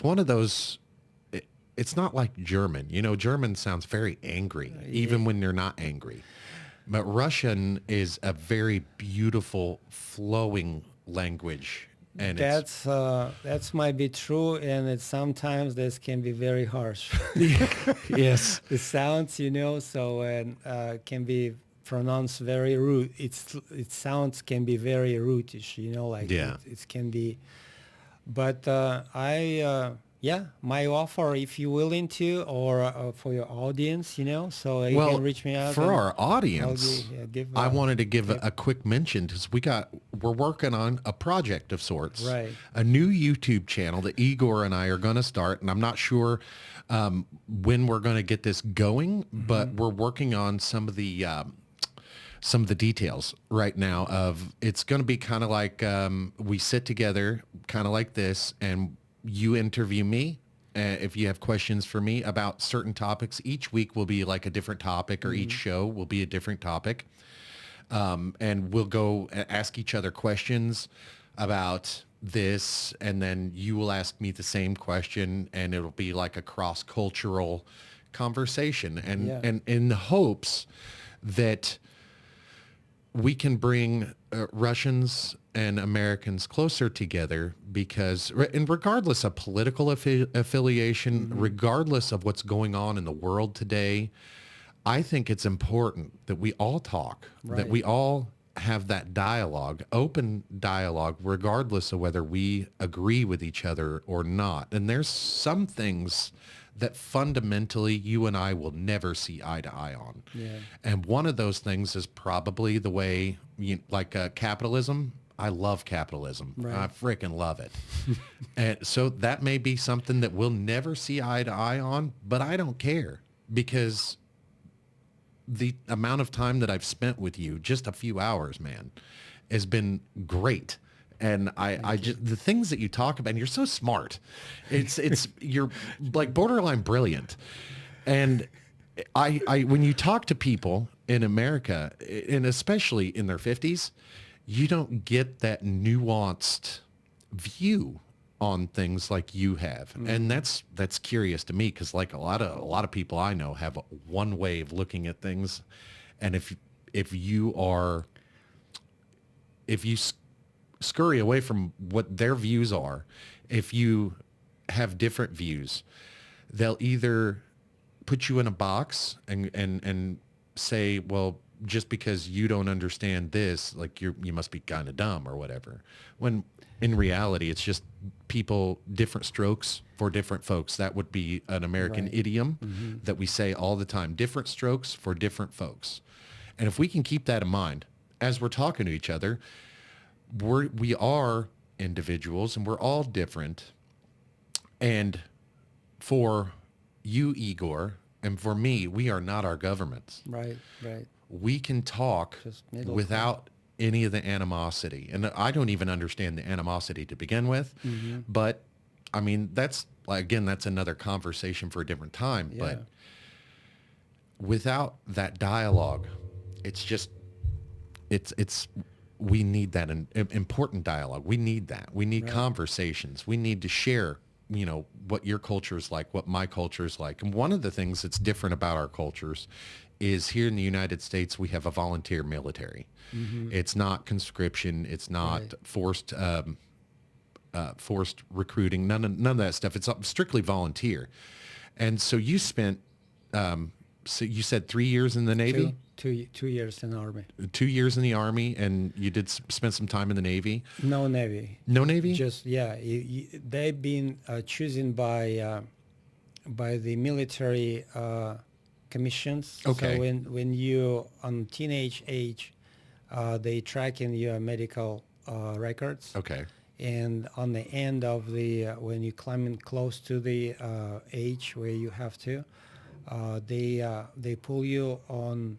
one of those. It's not like German. You know, German sounds very angry, even when they're not angry. But Russian is a very beautiful, flowing language, and That's might be true, and it sometimes this can be very harsh. yes, The sounds, so and can be pronounced very rude. It sounds can be very rootish, like Yeah. it can be. But yeah, my offer, if you're willing to, or for your audience, so you well, can reach me out. for and our audience, give, I wanted to give a quick mention because we're working on a project of sorts, Right. a new YouTube channel that Igor and I are going to start, and I'm not sure when we're going to get this going, but we're working on some of the details right now of it's going to be kind of like we sit together kind of like this and you interview me if you have questions for me about certain topics. Each week will be like a different topic or each show will be a different topic. And we'll go ask each other questions about this, and then you will ask me the same question, and it'll be like a cross-cultural conversation, and Yeah. and in the hopes that we can bring Russians and Americans closer together because, and regardless of political affiliation, regardless of what's going on in the world today, I think it's important that we all talk, that Right. we all have that dialogue, open dialogue, regardless of whether we agree with each other or not. And there's some things that fundamentally you and I will never see eye to eye on. Yeah. And one of those things is probably the way, capitalism. I love capitalism. Right. I freaking love it. And so that may be something that we'll never see eye to eye on, but I don't care because the amount of time that I've spent with you, just a few hours, man, has been great. And I just, the things that you talk about, and you're so smart. You're like borderline brilliant. And I when you talk to people in America, and especially in their 50s, you don't get that nuanced view on things like you have. And that's curious to me because like a lot of people I know have one way of looking at things. And if you scurry away from what their views are, if you have different views, they'll either put you in a box and say, well, just because you don't understand this, like you must be kind of dumb or whatever. When in reality, it's just people, different strokes for different folks. That would be an American Right. idiom Mm-hmm. that we say all the time. Different strokes for different folks. And if we can keep that in mind as we're talking to each other, we are individuals and we're all different. And for you, Igor, and for me, we are not our governments. Right. Right. We can talk Just middle without any of the animosity. And I don't even understand the animosity to begin with. Mm-hmm. But I mean, that's like, again, that's another conversation for a different time. Yeah. But without that dialogue, it's just, it's, we need that important dialogue. We need that. We need Right. conversations. We need to share, what your culture is like, what my culture is like. And one of the things that's different about our cultures is here in the United States, we have a volunteer military. Mm-hmm. It's not conscription. It's not Right. forced recruiting. None of that stuff. It's strictly volunteer. And so you spent, so you said 3 years in the Navy? 2 years in the Army. 2 years in the Army, and you did spend some time in the Navy. No Navy. No Navy? Just yeah. They've been chosen by the military commissions. Okay. So when you on teenage age, they track in your medical records. Okay. And on the end of the when you climb in close to the age where you have to, they pull you on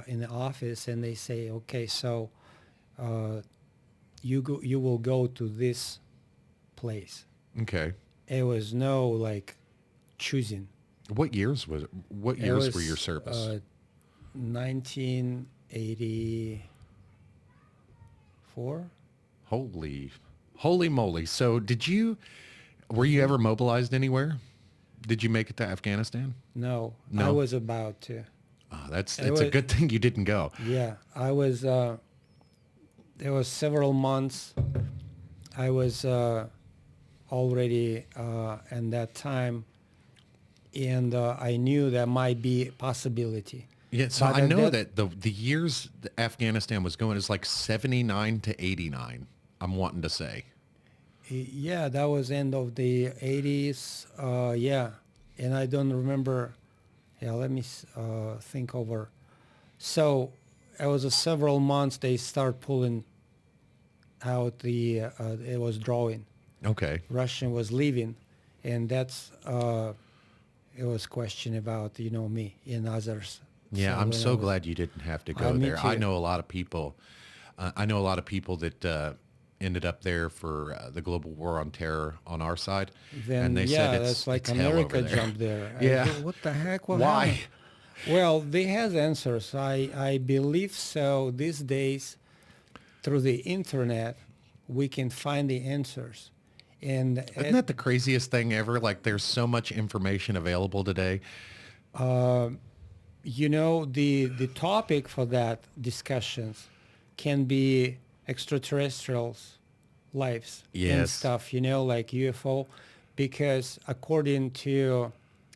in the office and they say, okay, so you will go to this place. Okay. It was no like choosing. What years was it? What It years was, were your service? 1984. Holy moly. So were you ever mobilized anywhere? Did you make it to Afghanistan? No, No? I was about to. Oh, it's It a was- good thing you didn't go. Yeah, I was. There was several months. I was already in that time, and I knew there might be a possibility. Yeah, so But I at know that- that the years that Afghanistan was going is like 79 to 89, I'm wanting to say. Yeah, that was end of the 80s. Yeah, and I don't remember. Yeah, let me think over. So it was several months. They start pulling out the. It was drawing. Okay. Russian was leaving, and that's. It was question about me and others. Yeah, So I'm when I so was- glad you didn't have to go Me there. I too. know a lot of people. I know a lot of people that ended up there for the global war on terror on our side, Then and they yeah, said that's like it's hell over America there. jumped there. Yeah. What the heck? What Why? happened? Well, they have answers. I believe so. These days, through the internet, we can find the answers. And Isn't that the craziest thing ever? Like, there's so much information available today. the topic for that discussions can be extraterrestrials lives and Yes. stuff, like UFO, because according to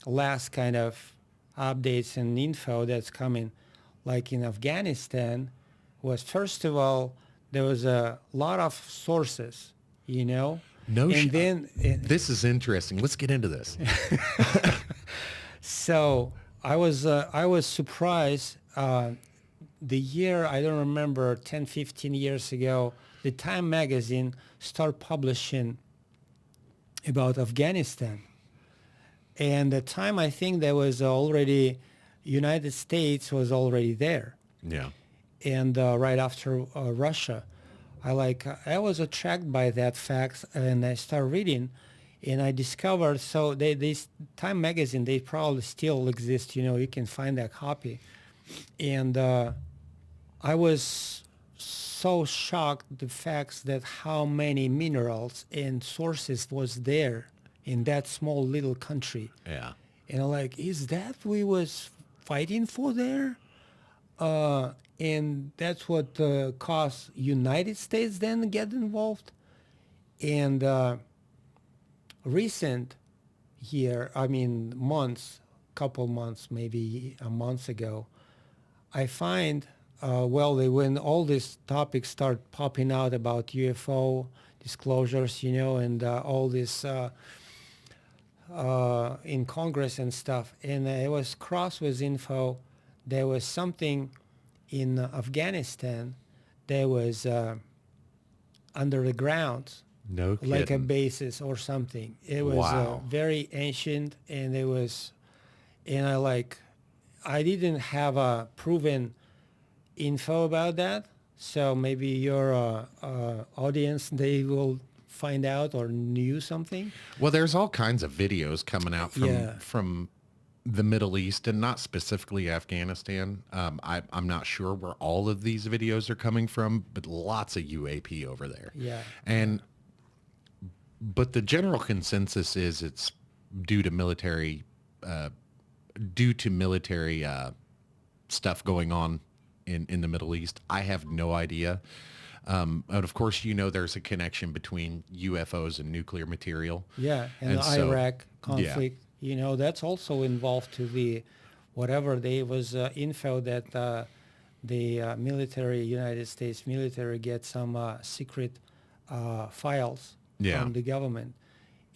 last kind of updates and info that's coming, like in Afghanistan, was first of all, there was a lot of sources, No and sh- then This is interesting. Let's get into this. so I was surprised. The year, I don't remember, 10, 15 years ago, the Time magazine started publishing about Afghanistan. And the time, I think there was already, United States was already there. Yeah. And right after Russia, I was attracted by that fact, and I started reading, and I discovered, so this Time magazine, they probably still exist, you can find that copy. And I was so shocked the facts that how many minerals and sources was there in that small little country. Yeah. And I'm like, is that we was fighting for there? And that's what caused United States then to get involved. And recent year, couple months, maybe a month ago, I find, when all these topics start popping out about UFO disclosures, and all this in Congress and stuff, and it was crossed with info. There was something in Afghanistan. There was under the ground, No like a kidding. basis or something. It was Wow. very ancient, and it was, and I didn't have a proven info about that. So maybe your audience, they will find out or knew something. Well, there's all kinds of videos coming out Yeah. from the Middle East and not specifically Afghanistan. I'm not sure where all of these videos are coming from, but lots of UAP over there. Yeah. And but the general consensus is it's due to military uh, stuff going on in the Middle East. I have no idea. And of course, there's a connection between UFOs and nuclear material. Yeah, and And the so, Iraq yeah, conflict, that's also involved to the whatever there was info that the military, United States military, get some secret files yeah. from the government,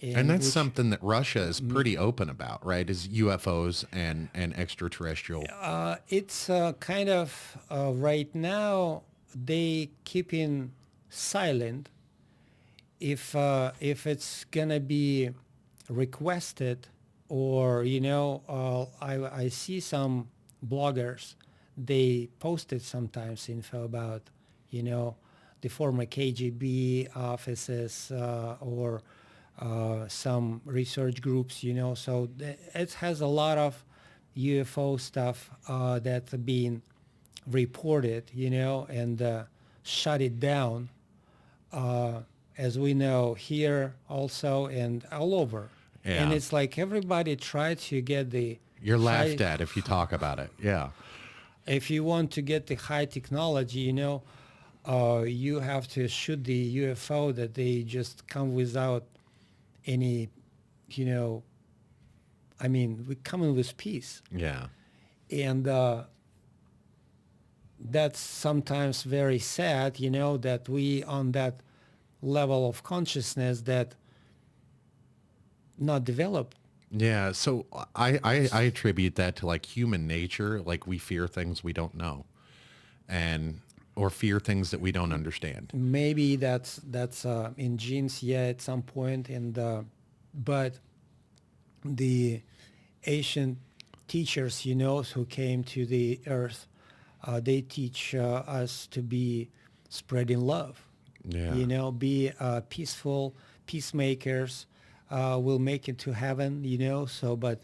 And and that's which something that Russia is pretty open about, right? Is UFOs and extraterrestrial. it's kind of right now they keeping silent if it's gonna be requested, or I see some bloggers, they posted sometimes info about the former KGB offices, or some research groups, so it has a lot of UFO stuff that's being reported, and shut it down, uh, as we know here also and all over. And Yeah. it's like everybody try to get the You're high, laughed at if you talk about it. Yeah. if you want to get the high technology, you have to shoot the UFO that they just come without any, you know, we come in with peace. Yeah. And that's sometimes very sad, that we on that level of consciousness that not developed. Yeah. So I attribute that to like human nature. Like we fear things we don't know and or fear things that we don't understand. Maybe that's in genes, yeah, at some point, and but the ancient teachers, who came to the earth, they teach us to be spreading love. Yeah. Be peaceful peacemakers. Will make it to heaven. So, but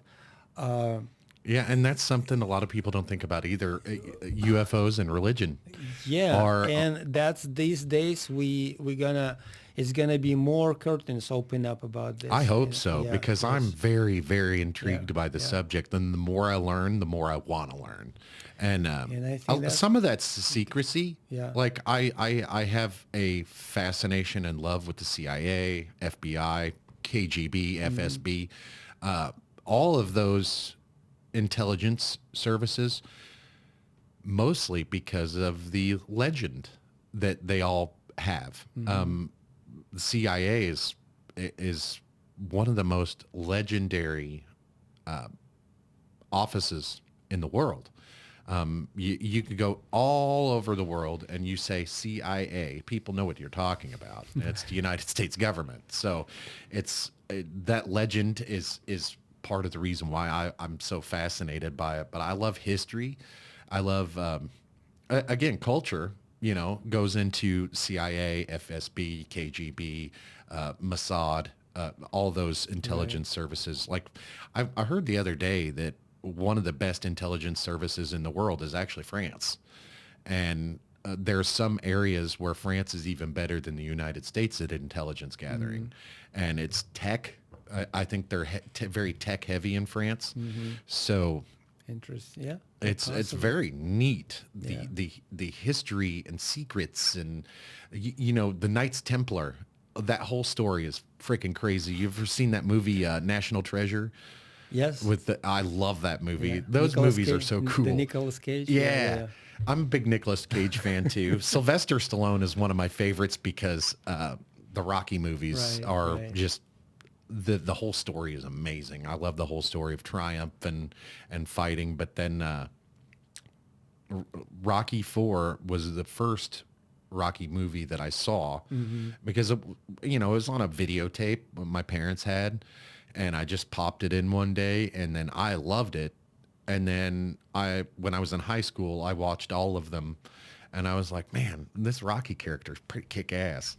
Yeah. And that's something a lot of people don't think about either. UFOs and religion yeah, are, and that's these days we gonna it's gonna be more curtains open up about this. I hope And, so, yeah, because I'm yes, very, very yeah, intrigued by the yeah. subject. And the more I learn, the more I want to learn. And And I think that some of that's secrecy. yeah. Like I have a fascination and love with the CIA, FBI, KGB, FSB, all of those intelligence services, mostly because of the legend that they all have. The CIA is one of the most legendary offices in the world. You could go all over the world and you say CIA, people know what you're talking about. And it's the United States government. So that legend is part of the reason why I'm so fascinated by it. But I love history. I love, again, culture, goes into CIA, FSB, KGB, Mossad, all those intelligence services. Like I heard the other day that one of the best intelligence services in the world is actually France. And there's some areas where France is even better than the United States at intelligence gathering. And it's tech. I think they're very tech heavy in France. So Interesting. Yeah, it's possible. very neat, Yeah. the history and secrets and the Knights Templar. That whole story is freaking crazy. You've ever seen that movie National Treasure? Yes. I love that movie. Yeah. Those Nicolas movies are Cage, so cool. the Nicolas Cage. Yeah. I'm a big Nicolas Cage fan too. Sylvester Stallone is one of my favorites because the Rocky movies Right, are right. just the whole story is amazing. I love the whole story of triumph and fighting. But then Rocky 4 was the first Rocky movie that I saw because it was on a videotape my parents had, and I just popped it in one day, and then I loved it. And then when I was in high school, I watched all of them, and I was like, man, this Rocky character is pretty kick ass.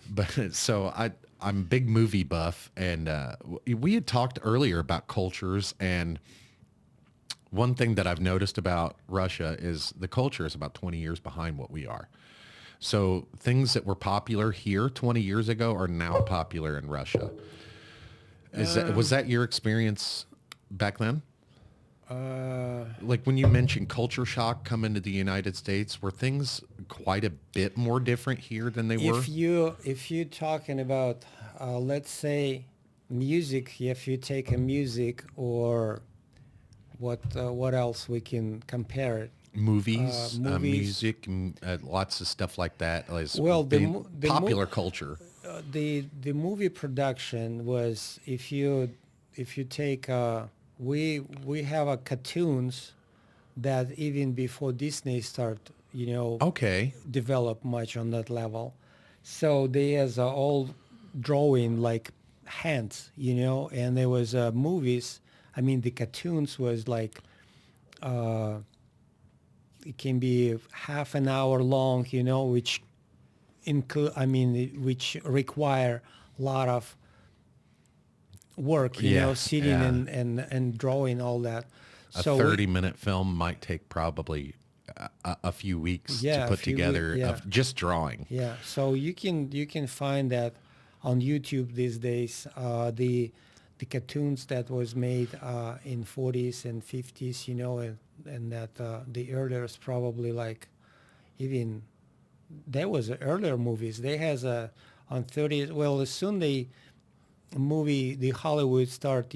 But so I'm a big movie buff, and we had talked earlier about cultures, and one thing that I've noticed about Russia is the culture is about 20 years behind what we are. So things that were popular here 20 years ago are now popular in Russia. Was that your experience back then? Like when you mentioned culture shock coming to the United States, were things quite a bit more different here than they were? If you're talking about, let's say, music, if you take a music or what else we can compare it. Movies, Movies. music, lots of stuff like that is Well, popular culture. The movie production was, if you take we have a cartoons that even before Disney start Okay. develop much on that level, so they has all drawing like hands, and there was movies. I mean, the cartoons was like it can be half an hour long, which which require a lot of work, Yeah, sitting yeah. and drawing all that. A So 30-minute film might take probably a few weeks to a put few together yeah. of just drawing. Yeah, so you can find that on YouTube these days. The cartoons that was made in 40s and 50s, and that the earlier is probably like even there was earlier movies. They has a on 30s. Well, as soon the Hollywood start,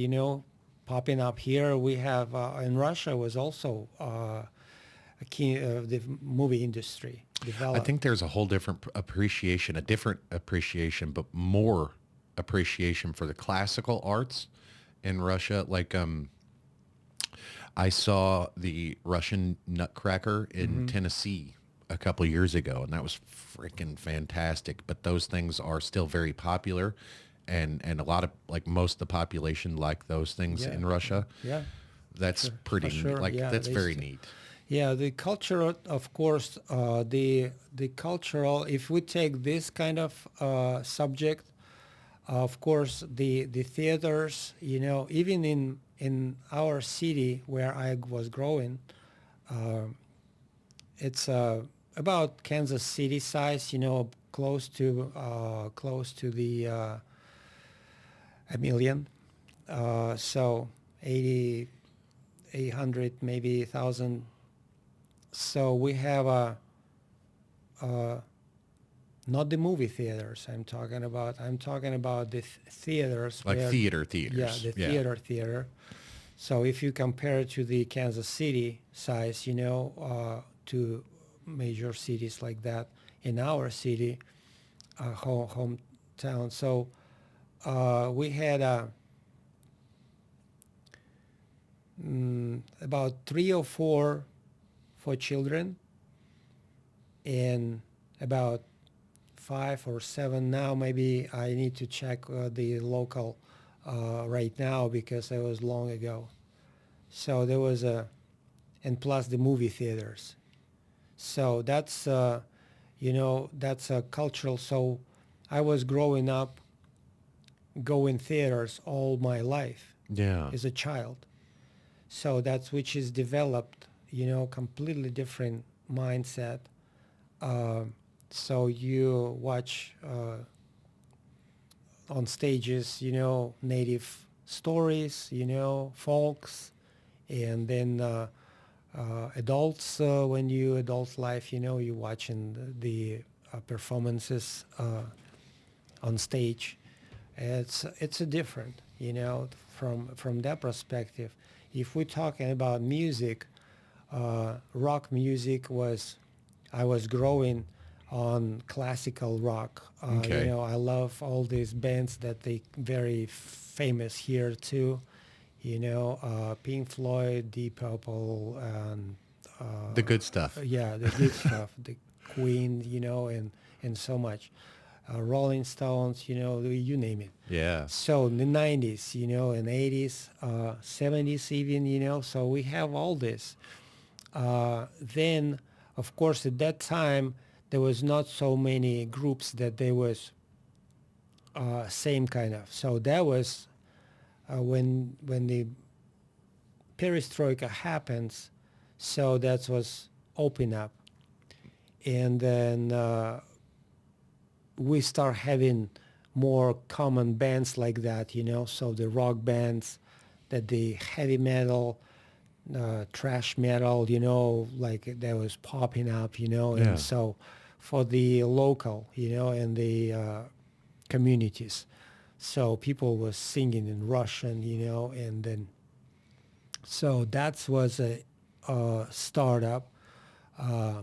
popping up here. We have in Russia was also a key the movie industry I developed. think there's a whole different appreciation, a different appreciation, but more appreciation for the classical arts in Russia. Like I saw the Russian Nutcracker in Tennessee a couple years ago, and that was freaking fantastic. But those things are still very popular, and a lot of like most of the population like those things Yeah. in Russia. Yeah. That's Sure. pretty For sure. like Yeah, that's they very st- neat. Yeah, the culture, of course, the cultural. If we take this kind of subject, of course, the theaters, even in our city where I was growing, it's about Kansas City size, close to the a million. So 80, 800, maybe 1,000. So we have not the movie theaters. I'm talking about the theaters Like where, theaters. yeah, the theater. So if you compare it to the Kansas City size, to major cities like that in our city, hometown. So we had about 3 or 4 for children, and about 5 or 7 now. Maybe I need to check the local right now because it was long ago. So there was and plus the movie theaters. So that's that's a cultural. So I was growing up going theaters all my life Yeah. as a child. So that's which is developed, completely different mindset. So you watch on stages, native stories, folks, and then adults. When you adult life, you watching the performances on stage. It's a different, from that perspective. If we're talking about music, rock music was, I was growing on classical rock. Okay. I love all these bands that they very famous here too. Pink Floyd, Deep Purple, and The good stuff. yeah, the good stuff, the Queen, and so much. Rolling Stones, you name it. Yeah. So in the 90s, and 80s, 70s even, so we have all this. Then, of course, at that time, there was not so many groups that there was same kind of. So that was when the perestroika happens, so that was open up. And then we start having more common bands like that, so the rock bands, that the heavy metal, trash metal, like that was popping up, Yeah. and so for the local, and the communities. So people were singing in Russian, and then, so that was a startup.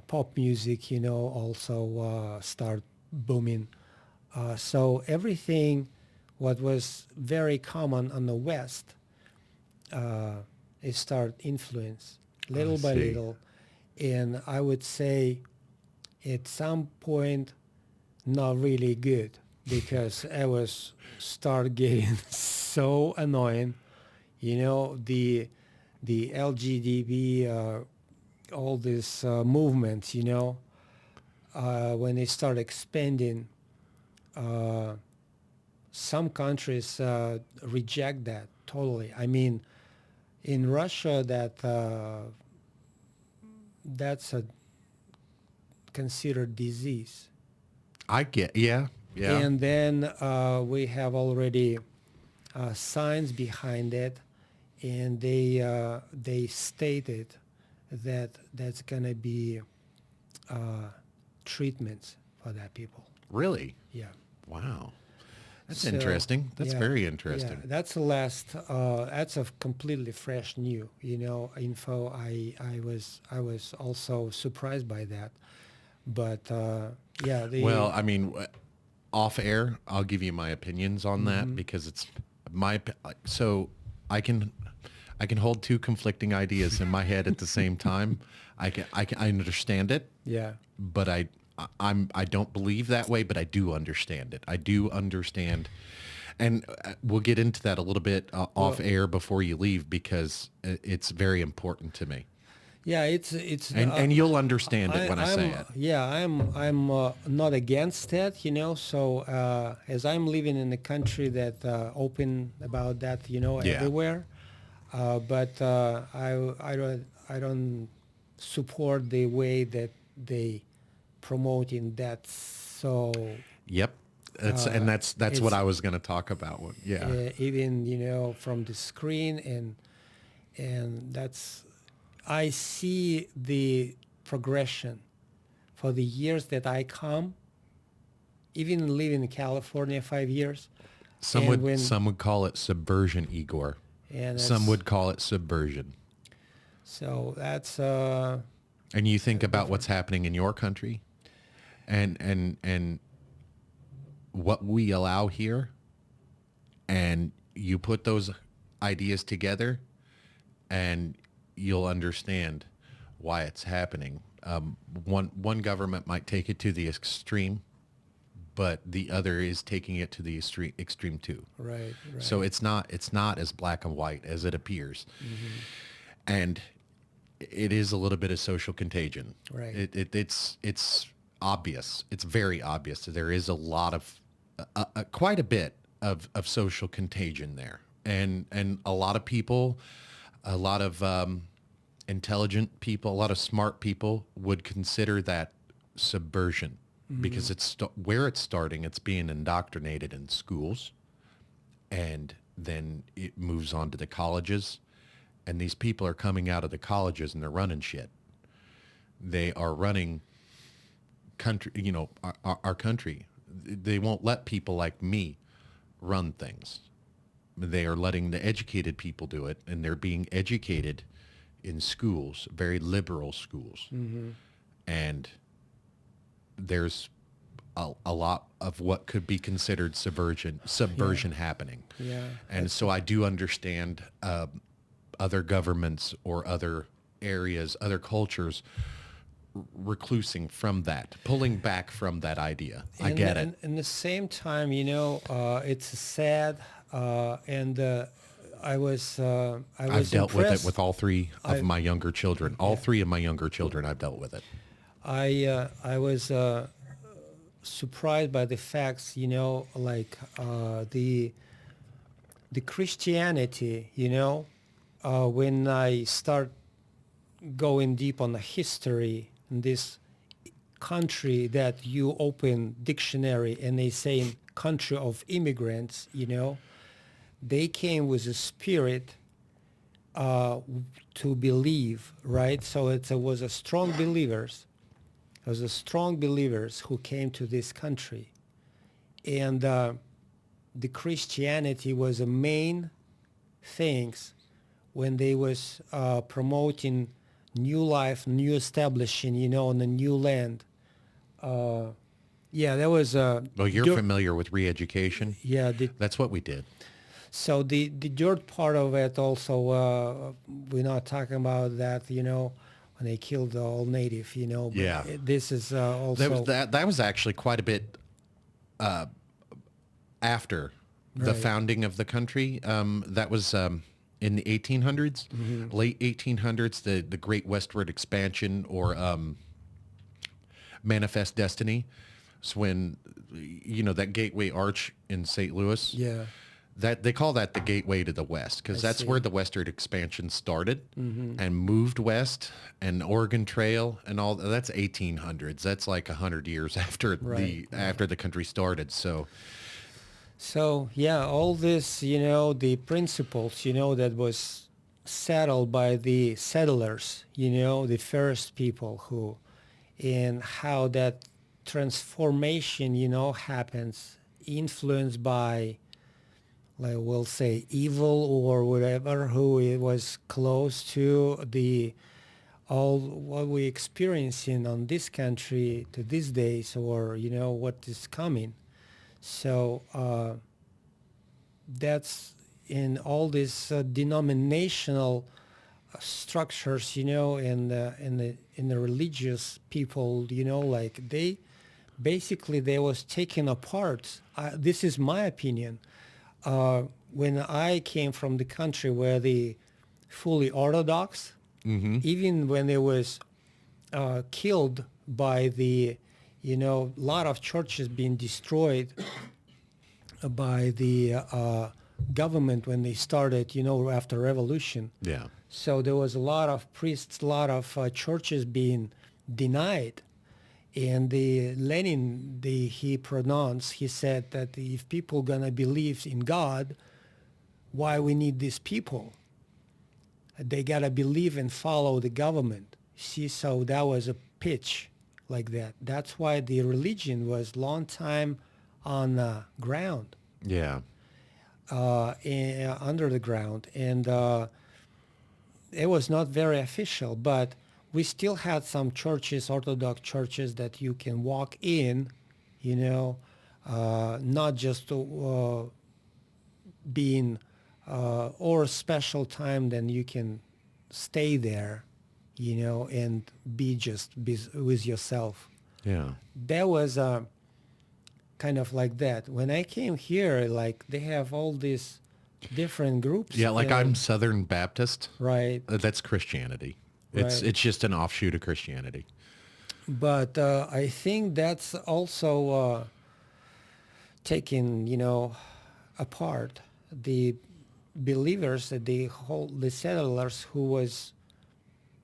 Pop music, also start booming. So everything what was very common on the West, it start influence little by see. little. And I would say at some point, not really good, because I was start getting so annoying, the LGBT, all these movements, when they start expanding, some countries reject that totally. I mean, in Russia, that's a considered disease. I get. Yeah. Yeah. And then we have already science behind it, and they stated that that's gonna be treatments for that people. Really? Yeah. Wow. That's So, interesting. That's yeah, very yeah, interesting. that's the last. That's a completely fresh new, info. I was also surprised by that, but yeah, Well, I mean, off air, I'll give you my opinions on that Mhm. because it's so I can I can hold two conflicting ideas in my head at the same time. I understand it, Yeah. but I don't believe that way, but I do understand it. I do understand, and we'll get into that a little bit off Well, air before you leave because it's very important to me, yeah, it's and you'll understand it when I say I'm it. yeah, I'm not against that, So as I'm living in a country that open about that, Yeah. everywhere, but I don't support the way that they promoting that. So Yep. That's what it's I was going to talk about. Yeah. even from the screen, and that's, I see the progression for the years that I come, even living in California 5 years, Some and would when some would call it subversion, Igor. and Some it's would call it subversion. so that's And you think about what's different. happening in your country and what we allow here, and you put those ideas together and you'll understand why it's happening. One government might take it to the extreme, but the other is taking it to the extreme too. Right, So right. it's not as black and white as it appears, Hmm. and it is a little bit of social contagion. Right. It's obvious. It's very obvious. There is a lot of quite a bit of social contagion there, and a lot of people, a lot of intelligent people, a lot of smart people would consider that subversion Hmm. because where it's starting. It's being indoctrinated in schools, and then it moves on to the colleges, and these people are coming out of the colleges and they're running shit. They are running country, our country. They won't let people like me run things. They are letting the educated people do it, and they're being educated in schools, very liberal schools. And there's a lot of what could be considered subversion happening. Yeah. And so I do understand other governments or other areas, other cultures reclusing from that, pulling back from that idea. I get it. And the same time, it's sad, and I was I've dealt with it impressed. with all three of my younger children. All three of my younger children, I've dealt with it. I was surprised by the facts, like the Christianity, when I start going deep on the history in this country that you open dictionary and they say country of immigrants, they came with a spirit to believe, right? So it was a strong believers. It was a strong believers who came to this country. And the Christianity was a main things when they was promoting new life, new establishing, on the new land. Yeah, that was... Well, you're familiar with re-education. Yeah. That's what we did. So the dirt part of it also, we're not talking about that, when they killed all native, But Yeah. this is also... That was actually quite a bit after the Right. founding of the country. That was in the 1800s, late 1800s, the Great Westward Expansion, or Manifest Destiny. It's when, that Gateway Arch in St. Louis. Yeah. That they call that the gateway to the West, because that's see. where the Westward Expansion started and moved west, and Oregon Trail and all that's 1800s. That's like 100 years after after the country started. So yeah, all this, the principles, that was settled by the settlers, the first people who, and how that transformation, happens, influenced by, like we'll say, evil or whatever, who it was close to the all what we experiencing on this country to these days, or what is coming. So that's in all these denominational structures, in the religious people, like they was taken apart. This is my opinion. When I came from the country where the fully Orthodox, even when they was killed by the, lot of churches being destroyed by the government when they started, after revolution. Yeah. So there was a lot of priests, a lot of churches being denied. And the Lenin, he pronounced, he said that if people gonna believe in God, why we need these people? They gotta believe and follow the government. See, so that was a pitch like that. That's why the religion was long time on the ground, Yeah. under the ground, and it was not very official, but we still had some churches, Orthodox churches, that you can walk in, not just being or a special time, then you can stay there, and be with yourself. Yeah. That was kind of like that. When I came here, like they have all these different groups. Yeah, like and- I'm Southern Baptist. right. That's Christianity. It's Right. it's just an offshoot of Christianity. But I think that's also taken, apart the believers, the settlers who was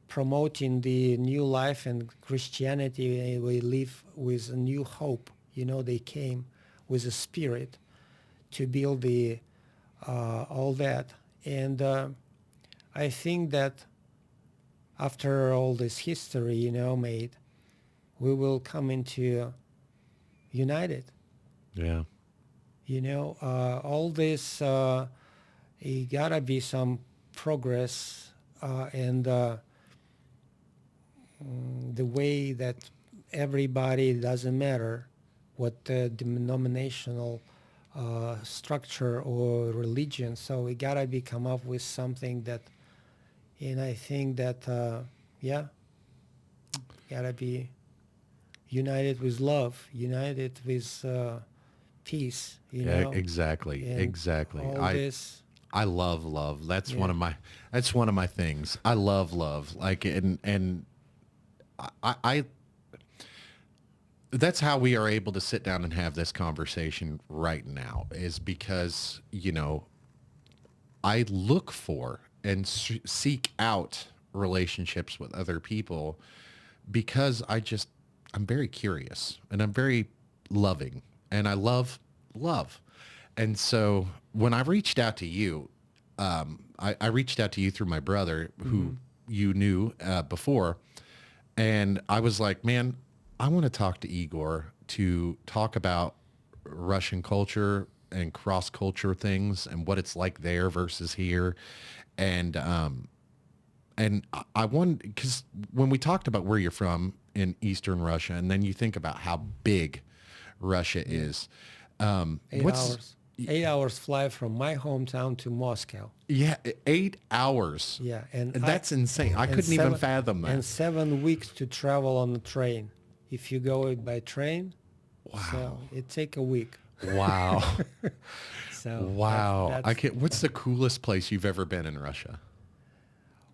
promoting the new life and Christianity. We live with a new hope. They came with a spirit to build the all that, and I think that after all this history, made, we will come into united. Yeah. All this it gotta be some progress, and the way that everybody, doesn't matter what the denominational structure or religion. So we gotta be come up with something that, and I think that yeah, gotta be united with love, united with peace, Yeah, exactly, and exactly. all this. I love love. Yeah. That's one of my things. I love love. Like and I that's how we are able to sit down and have this conversation right now, is because, I look for and seek out relationships with other people because I'm very curious and I'm very loving and I love love. And so when I reached out to you, I reached out to you through my brother Hmm. who you knew before. And I was like, man, I want to talk to Igor to talk about Russian culture and cross culture things and what it's like there versus here. And I wanted, because when we talked about where you're from in Eastern Russia, and then you think about how big Russia Yeah. is, eight what's hours 8 hours fly from my hometown to Moscow. yeah, 8 hours. Yeah, And that's insane. I couldn't even fathom that. and 7 weeks to travel on the train. If you go it by train, so Wow. it take a week. Wow. So Wow. I that's can't, what's the coolest place you've ever been in Russia?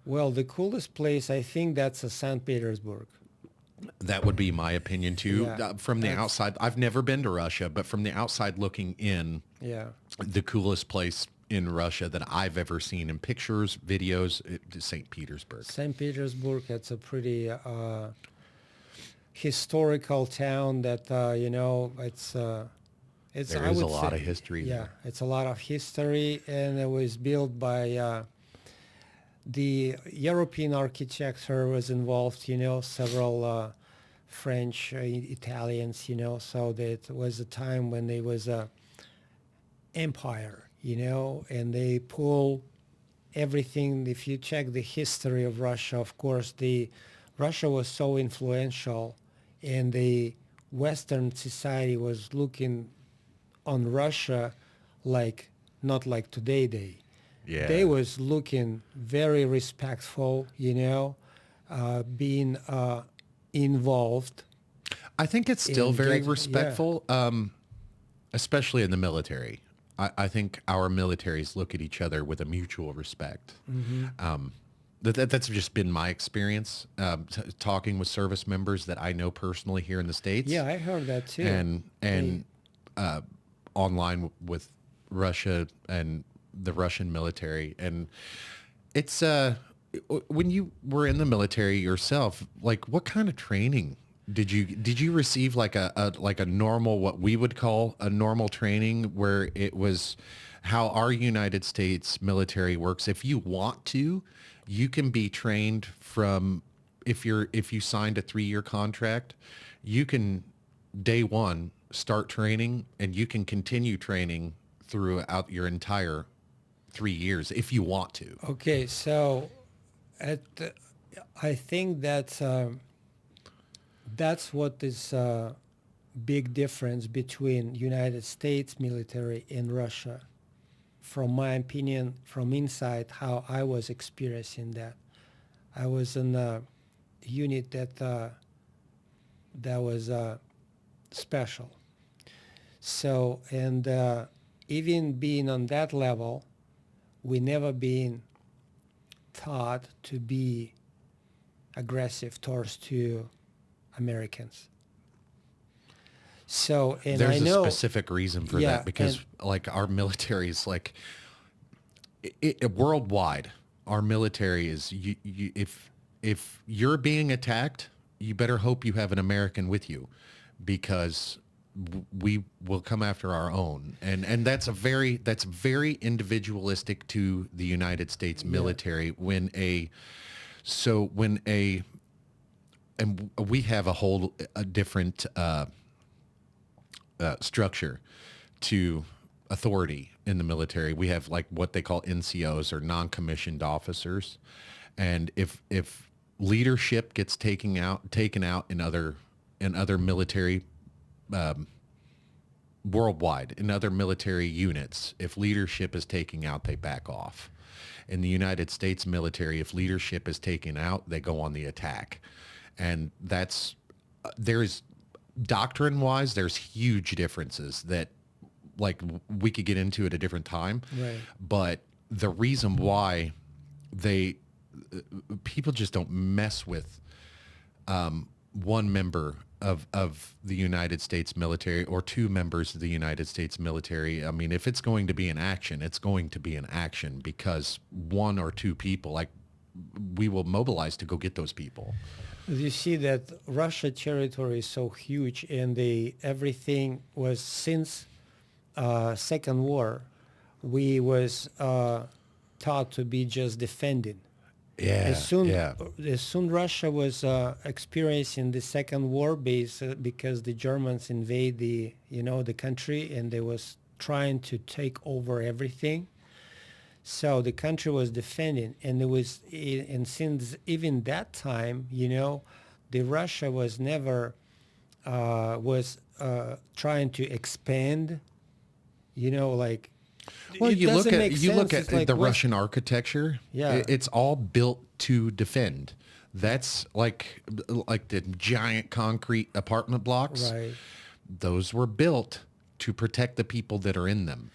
well, the coolest place, I think that's St. Petersburg. That would be my opinion too. Yeah, From the that's outside, I've never been to Russia, but from the outside looking in, yeah. the coolest place in Russia that I've ever seen in pictures, videos, St. Petersburg. St. Petersburg, it's a pretty historical town that it's There I is a would lot say, of history yeah, there. it's a lot of history, and it was built by the European architecture was involved, several French, Italians, so that was a time when there was a empire, and they pull everything. If you check the history of Russia, of course, the Russia was so influential, and the Western society was looking on Russia like not like today they Yeah. was looking very respectful, being involved I think it's still in very yeah. respectful, especially in the military. I think our militaries look at each other with a mutual respect. Hmm. That's just been my experience, talking with service members that I know personally here in the States Yeah, I heard that too. and They, online with Russia and the Russian military. And it's when you were in the military yourself, like what kind of training did you receive, like a normal, what we would call a normal training, where it was how our United States military works? If you want to, you can be trained from, if you signed a 3-year contract, you can day one start training and you can continue training throughout your entire 3 years if you want to. okay, so at I think that's what is big difference between United States military and Russia. From my opinion, from inside, how I was experiencing that. I was in a unit that was special. So, and even being on that level, we never been taught to be aggressive towards to Americans. So, and I There's a know, specific reason for yeah, that, because like our military is like worldwide. Our military is, if you're being attacked, you better hope you have an American with you, because we will come after our own. And that's very individualistic to the United States yeah, military. And we have a different structure to authority in the military. We have like what they call NCOs, or non-commissioned officers. And if leadership gets taken out in other military, worldwide, in other military units, if leadership is taken out, they back off. In the United States military, if leadership is taken out, they go on the attack. And that's, there's doctrine wise, there's huge differences that, like, we could get into at a different time. Right. But the reason why they, people just don't mess with one member of the United States military or two members of the United States military. I mean, if it's going to be an action, it's going to be an action, because one or two people, like, we will mobilize to go get those people. You see that Russia territory is so huge, and everything was since Second War, we was taught to be just defending. Yeah, As soon Russia was experiencing the Second War because the Germans invade the country, and they was trying to take over everything. So the country was defending, and since even that time, the Russia was never trying to expand, like. Well, It you doesn't look at make sense. It's like the what- Russian architecture. Yeah. It's all built to defend. That's like the giant concrete apartment blocks. Right. Those were built to protect the people that are in them.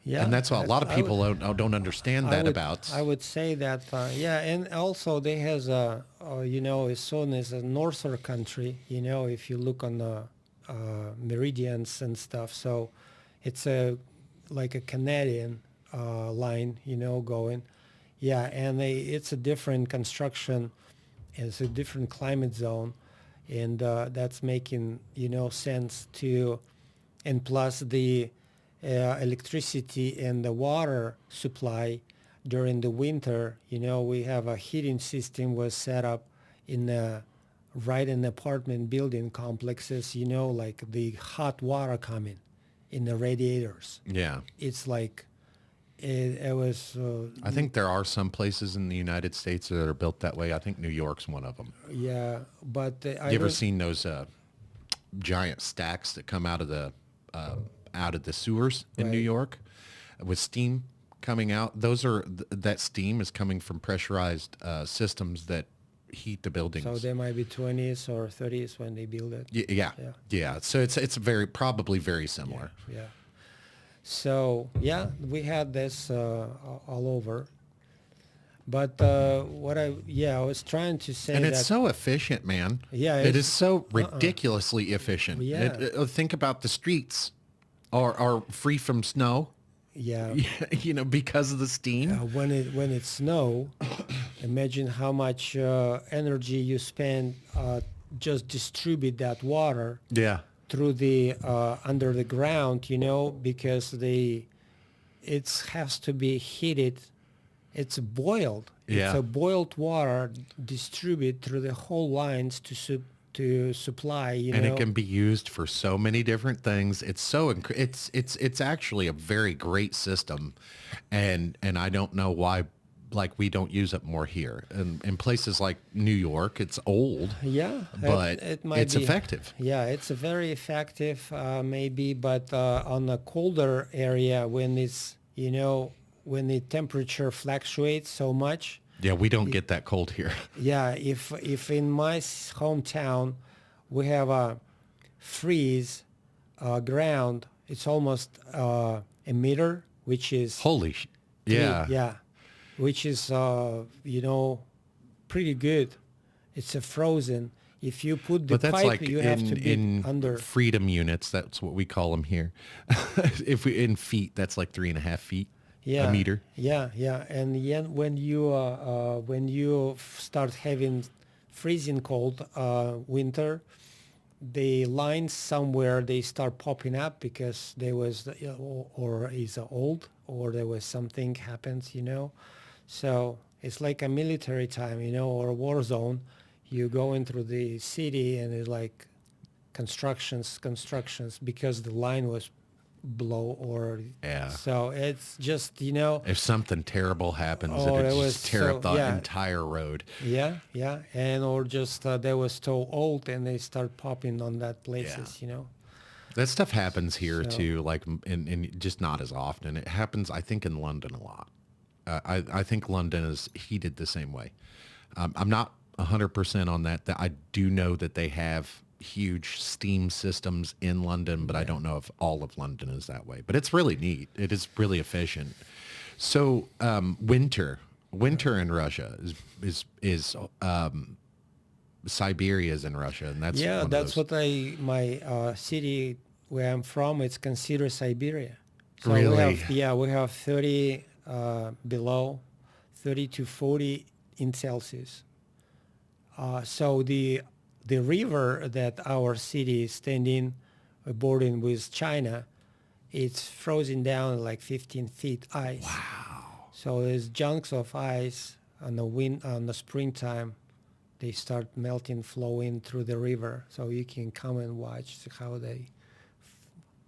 Yeah, And that's what a lot of I people don't understand that about. I would say that, and also they has as soon as a northern country, if you look on the meridians and stuff, so it's like a Canadian line, going. Yeah, and it's a different construction, and it's a different climate zone, and that's making, sense to, and plus the electricity and the water supply during the winter, we have a heating system was set up right in the apartment building complexes, like the hot water coming in the radiators. Yeah. It's like it was. I think there are some places in the United States that are built that way. I think New York's one of them. Yeah, but You ever seen those giant stacks that come out of the sewers in Right. New York with steam coming out? That steam is coming from pressurized systems that heat the buildings. So they might be 20s or 30s when they build it. Yeah. So it's probably very similar. Yeah. So yeah, we had this all over. But I was trying to say And that it's so efficient, man. Yeah, it it's- is so ridiculously efficient. Yeah. Think about the streets are free from snow. yeah. Because of the steam. When it snow, imagine how much energy you spend just distribute that water Yeah. through the under the ground, because it has to be heated. It's boiled. Yeah. It's a boiled water distributed through the whole lines to supply. And it can be used for so many different things. It's actually a very great system, and I don't know why, like, we don't use it more here. And in places like New York, it's old. Yeah, But it might it's be effective. Yeah, it's a very effective, maybe, but on a colder area when it's when the temperature fluctuates so much. Yeah, we don't get that cold here. Yeah, if in my hometown we have a freeze ground, it's almost a meter, which is Yeah. yeah, which is pretty good. It's a frozen. If you put the But that's pipe, like you have to be in under. freedom units. That's what we call them here. If we in feet, that's like 3.5 feet. Yeah, A meter. Yeah, and when you start having freezing cold winter, the lines somewhere they start popping up because there was or is old or there was something happens, So it's like a military time, or a war zone. You go in through the city and it's like constructions because the line was blow or Yeah. so it's just, you know, If something terrible happens, oh, it'll it was just tear so, up the yeah, entire road. yeah, and or just they were so old and they start popping on that Yeah. places, you know. That stuff happens here So too, like in just not as often. It happens, I think, in London a lot. I think London is heated the same way. I'm not 100% on that. That I do know that they have huge steam systems in London, but I don't know if all of London is that way. But it's really neat. It is really efficient. So winter in Russia is Siberia is in Russia, and that's yeah, one of that's those. what I my city where I'm from. It's considered Siberia. So Really? we have 30 below, 30 to 40 in Celsius. So the river that our city is standing, bordering with China, it's frozen down like 15 feet ice. Wow. So there's chunks of ice on the springtime. They start melting, flowing through the river. So you can come and watch how they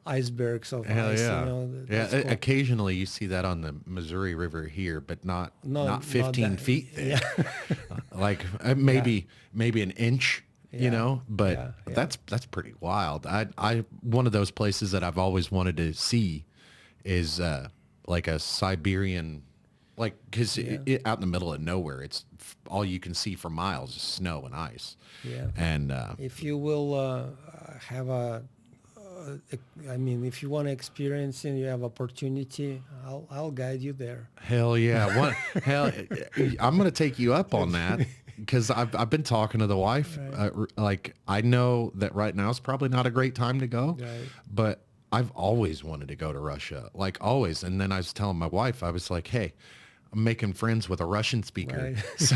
icebergs of Hell ice. yeah. You know, Yeah, that's cool. occasionally you see that on the Missouri River here, but not Not 15 that. feet thick. Yeah, Like yeah, maybe an inch, yeah, but yeah. that's pretty wild. I one of those places that I've always wanted to see is like a Siberian, like because Yeah, out in the middle of nowhere, it's all you can see for miles is snow and ice, yeah. and If you will have I mean, if you want to experience and you have opportunity, I'll guide you there. hell yeah, what hell, I'm gonna take you up on that. Because I've been talking to the wife, Right, like I know that right now is probably not a great time to go, right, but I've always wanted to go to Russia, like always. And then I was telling my wife, I was like, hey, I'm making friends with a Russian speaker. right. So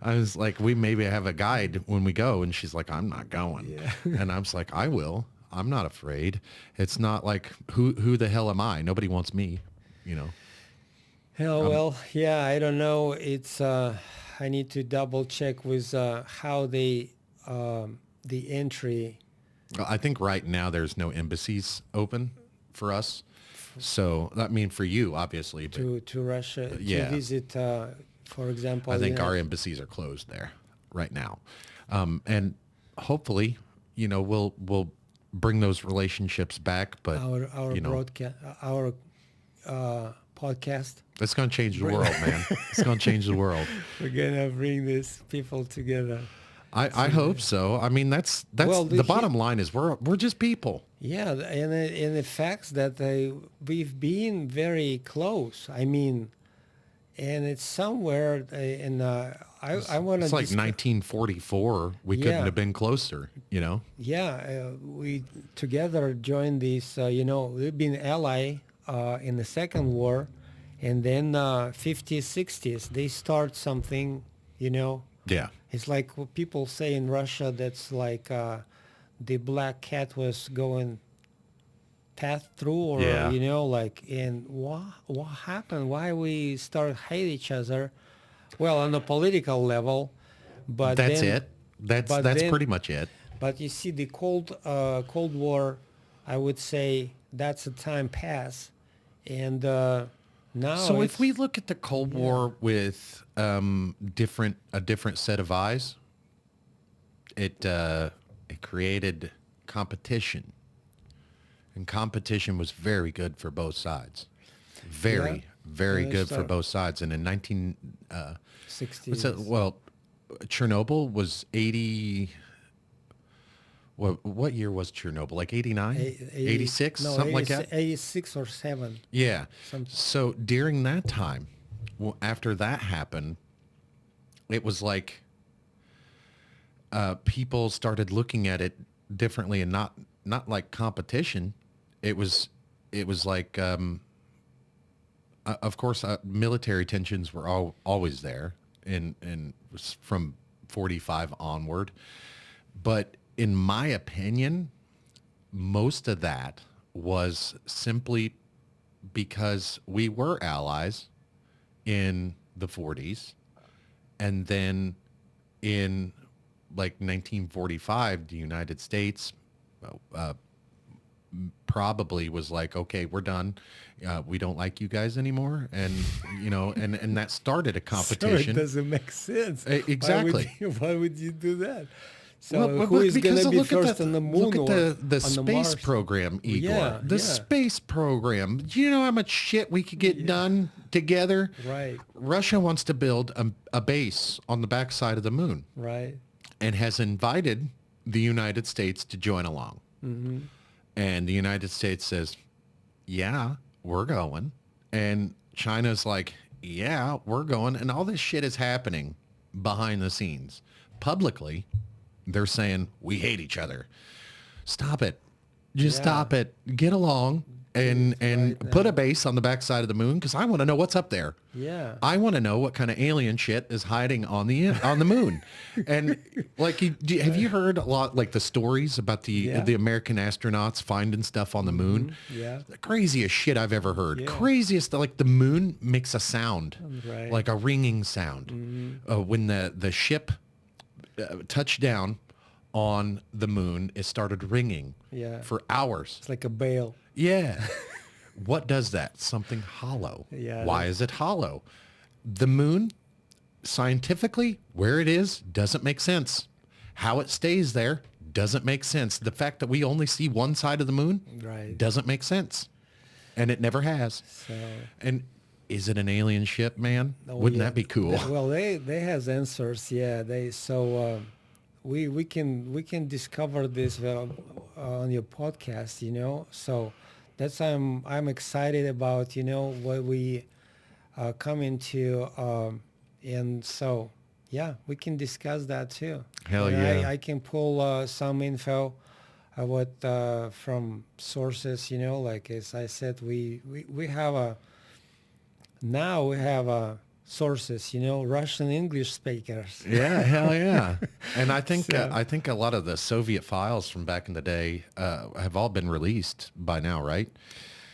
I was like, we maybe have a guide when we go. And she's like, I'm not going. Yeah. And I was like, I will. I'm not afraid. It's not like, who the hell am I? Nobody wants me, you know? Oh, Um, well, yeah, I don't know. It's I need to double check with how the entry I think right now there's no embassies open for us. So, I mean, for you, obviously, but to Russia to yeah, visit, for I example, think our embassies are closed there right now. And hopefully, we'll bring those relationships back. But, our you know, broadcast, our podcast. it's going to change the world, man. It's going to change the world. We're gonna bring these people together. I hope so. I mean, that's Well, the bottom line is we're just people. yeah, and the facts that we've been very close. I mean, and it's somewhere in I want to It's like 1944. We couldn't yeah, have been closer, you know? yeah, we together joined this. We've been ally in the Second War, and then 50s, 60s they start something. You know, Yeah. it's like what people say in Russia. That's like the black cat was going path through, or Yeah. like, and what happened? Why we start hate each other? Well, on a political level, but That's then, it. That's but that's then, pretty much it. but you see, the Cold War, I would say that's a time pass, and now So if it's we look at the Cold War with a different set of eyes, it created competition, and competition was very good for both sides. yeah, Very good for start both sides. And in 19 what's that? 60s, Well, Chernobyl was 80. What year was Chernobyl? Like 89, 86, no, something like that. 86 or 7, Yeah. something. So during that time, well, after that happened, it was like people started looking at it differently, and not like competition. It was like, of course, military tensions were always there, and was from 45 onward. But in my opinion, most of that was simply because we were allies in the 40s, and then in like 1945, the United States probably was like, okay, we're done. We don't like you guys anymore. And, you know, and that started a So it competition. doesn't make sense. Exactly. Why would you do that? Well, So who is going to be first on the moon look at or the on the space Mars? program, Igor. Yeah, The yeah. space program. Do you know how much shit we could get done together? Right, Russia wants to build a base on the backside of the moon right. and has invited the United States to join along. Mm-hmm. And the United States says, yeah, we're going. And China's like, yeah, we're going. And all this shit is happening behind the scenes. Publicly, they're saying, we hate each other. Stop it. Just Yeah. stop it. Get along and right put now. a base on the backside of the moon because I want to know what's up there. Yeah. I want to know what kind of alien shit is hiding on the moon. And like, have you heard a lot like the stories about Yeah. the American astronauts finding stuff on the moon? Yeah. The craziest shit I've ever heard. Yeah. Craziest, like the moon makes a sound, Right. like a ringing sound. When the ship touched down on the moon, it started ringing Yeah. for hours. It's like a bale. Yeah. What does that? Something hollow. Yeah, Why is it hollow? The moon, scientifically, where it is, doesn't make sense. How it stays there doesn't make sense. The fact that we only see one side of the moon Right. doesn't make sense. And it never has. So And is it an alien ship, man? oh, Wouldn't yeah. that be cool? Well, they has answers. Yeah. We can discover this on your podcast. You know. So that's I'm excited about. You know what we come into. And so yeah, we can discuss that too. Hell And yeah. I can pull some info. What from sources, you know, like as I said, we have sources, you know, Russian English speakers. Yeah, hell yeah. And I think So- I think a lot of the Soviet files from back in the day have all been released by now, right?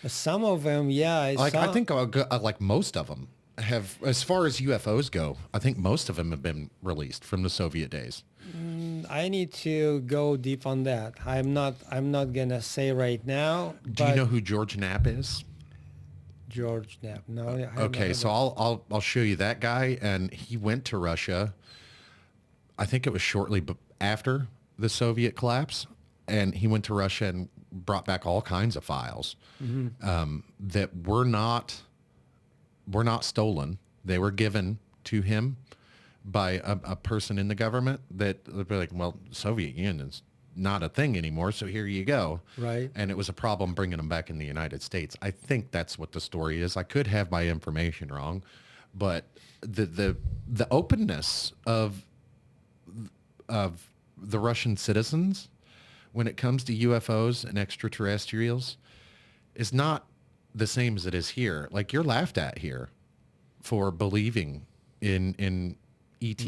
Some of them, yeah. I think like most of them have, as far as UFOs go, I think most of them have been released from the Soviet days. I need to go deep on that. I'm not gonna say right now. Do you know who George Knapp is? George Knapp? No. I have Okay, not so I'll show you that guy, and he went to Russia. I think it was shortly after the Soviet collapse, and he went to Russia and brought back all kinds of files that were not stolen. They were given to him by a person in the government that would be like, well, Soviet Union's not a thing anymore, so here you go. Right. And it was a problem bringing them back in the United States. I think that's what the story is. I could have my information wrong, but the openness of the Russian citizens when it comes to UFOs and extraterrestrials is not the same as it is here. Like, you're laughed at here for believing in ET.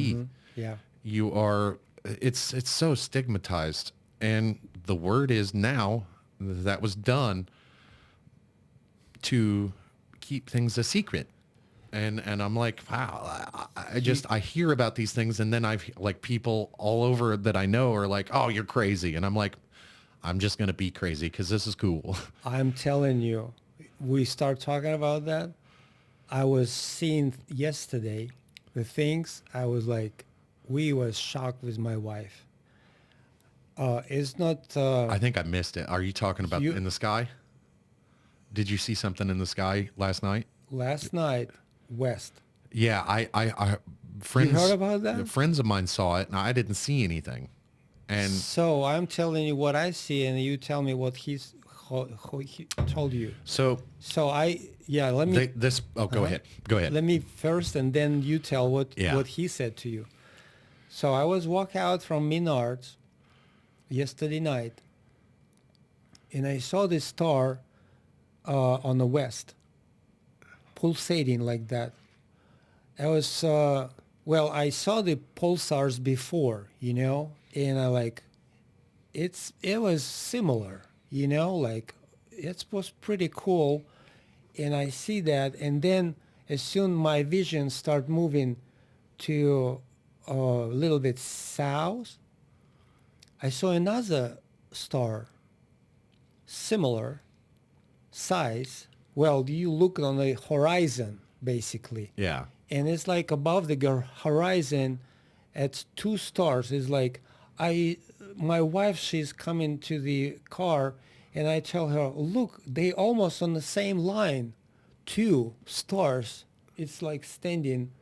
Yeah. You are, it's so stigmatized. And the word is now that was done to keep things a secret. And I'm like, wow, I hear about these things, and then I've like people all over that I know are like, oh, you're crazy. And I'm like, I'm just going to be crazy because this is cool. I'm telling you, we start talking about that. I was seeing yesterday the things. I was like, we was shocked with my wife. It's not. I think I missed it. Are you talking about You- in the sky? Did you see something in the sky last night? Last night, West. Yeah, I friends heard about that? Friends of mine saw it, and I didn't see anything. And So I'm telling you what I see, and you tell me what he told you. so So let me go ahead. Go ahead. let me first, and then you tell what he said to you. So I was walk out from Menards yesterday night, and I saw this star on the west, pulsating like that. I was I saw the pulsars before, you know, and I like it was similar, you know, like it was pretty cool, and I see that, and then as soon my vision start moving to a little bit south, I saw another star similar size. Well, you look on the horizon, basically. Yeah. And it's like above the horizon, it's two stars. It's like my wife, she's coming to the car, and I tell her, look, they almost on the same line, two stars. It's like standing,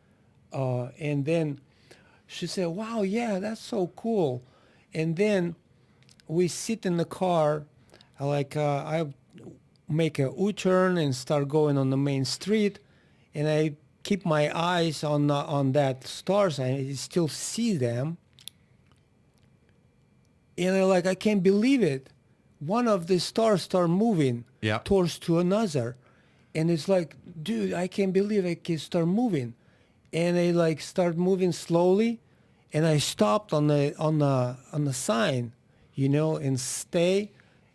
and then she said, wow, yeah, that's so cool. And then we sit in the car, I make a U-turn and start going on the main street, and I keep my eyes on that stars, and I still see them. And I can't believe it. One of the stars start moving Yeah. towards to another, and it's like, dude, I can't believe I can start moving, and they like start moving slowly, and I stopped on the sign, and stay,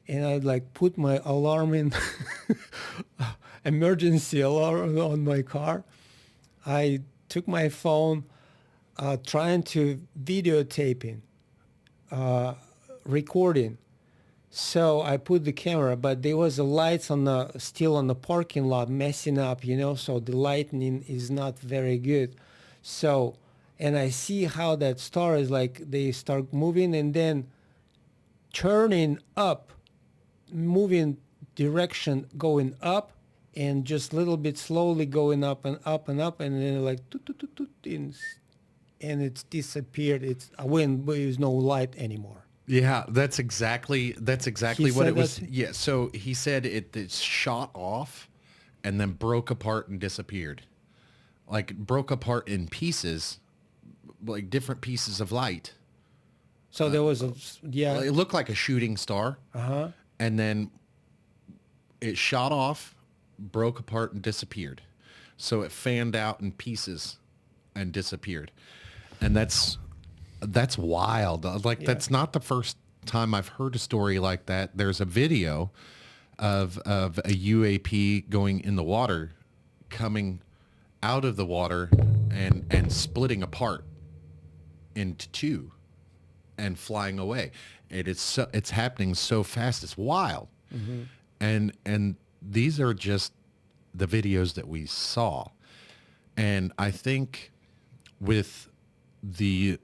and I like put my alarm in, emergency alarm on my car. I took my phone, trying to videotaping, recording. So I put the camera, but there was a lights still on the parking lot messing up, so the lighting is not very good. So, and I see how that star is like, they start moving and then turning up, moving direction, going up, and just a little bit slowly going up and up and up, and then like, toot, toot, toot, toot, and it's disappeared. It's when there's no light anymore. Yeah, that's exactly He what said it was. that- Yeah, so he said it shot off and then broke apart and disappeared. Like broke apart in pieces, like different pieces of light. So there was Well, it looked like a shooting star. Uh-huh. And then it shot off, broke apart and disappeared. So it fanned out in pieces and disappeared. And that's wild. Like that's not the first time I've heard a story like that. There's a video of a UAP going in the water, coming out of the water and splitting apart into two and flying away. It's happening so fast. It's wild. Mm-hmm. And these are just the videos that we saw. And I think with the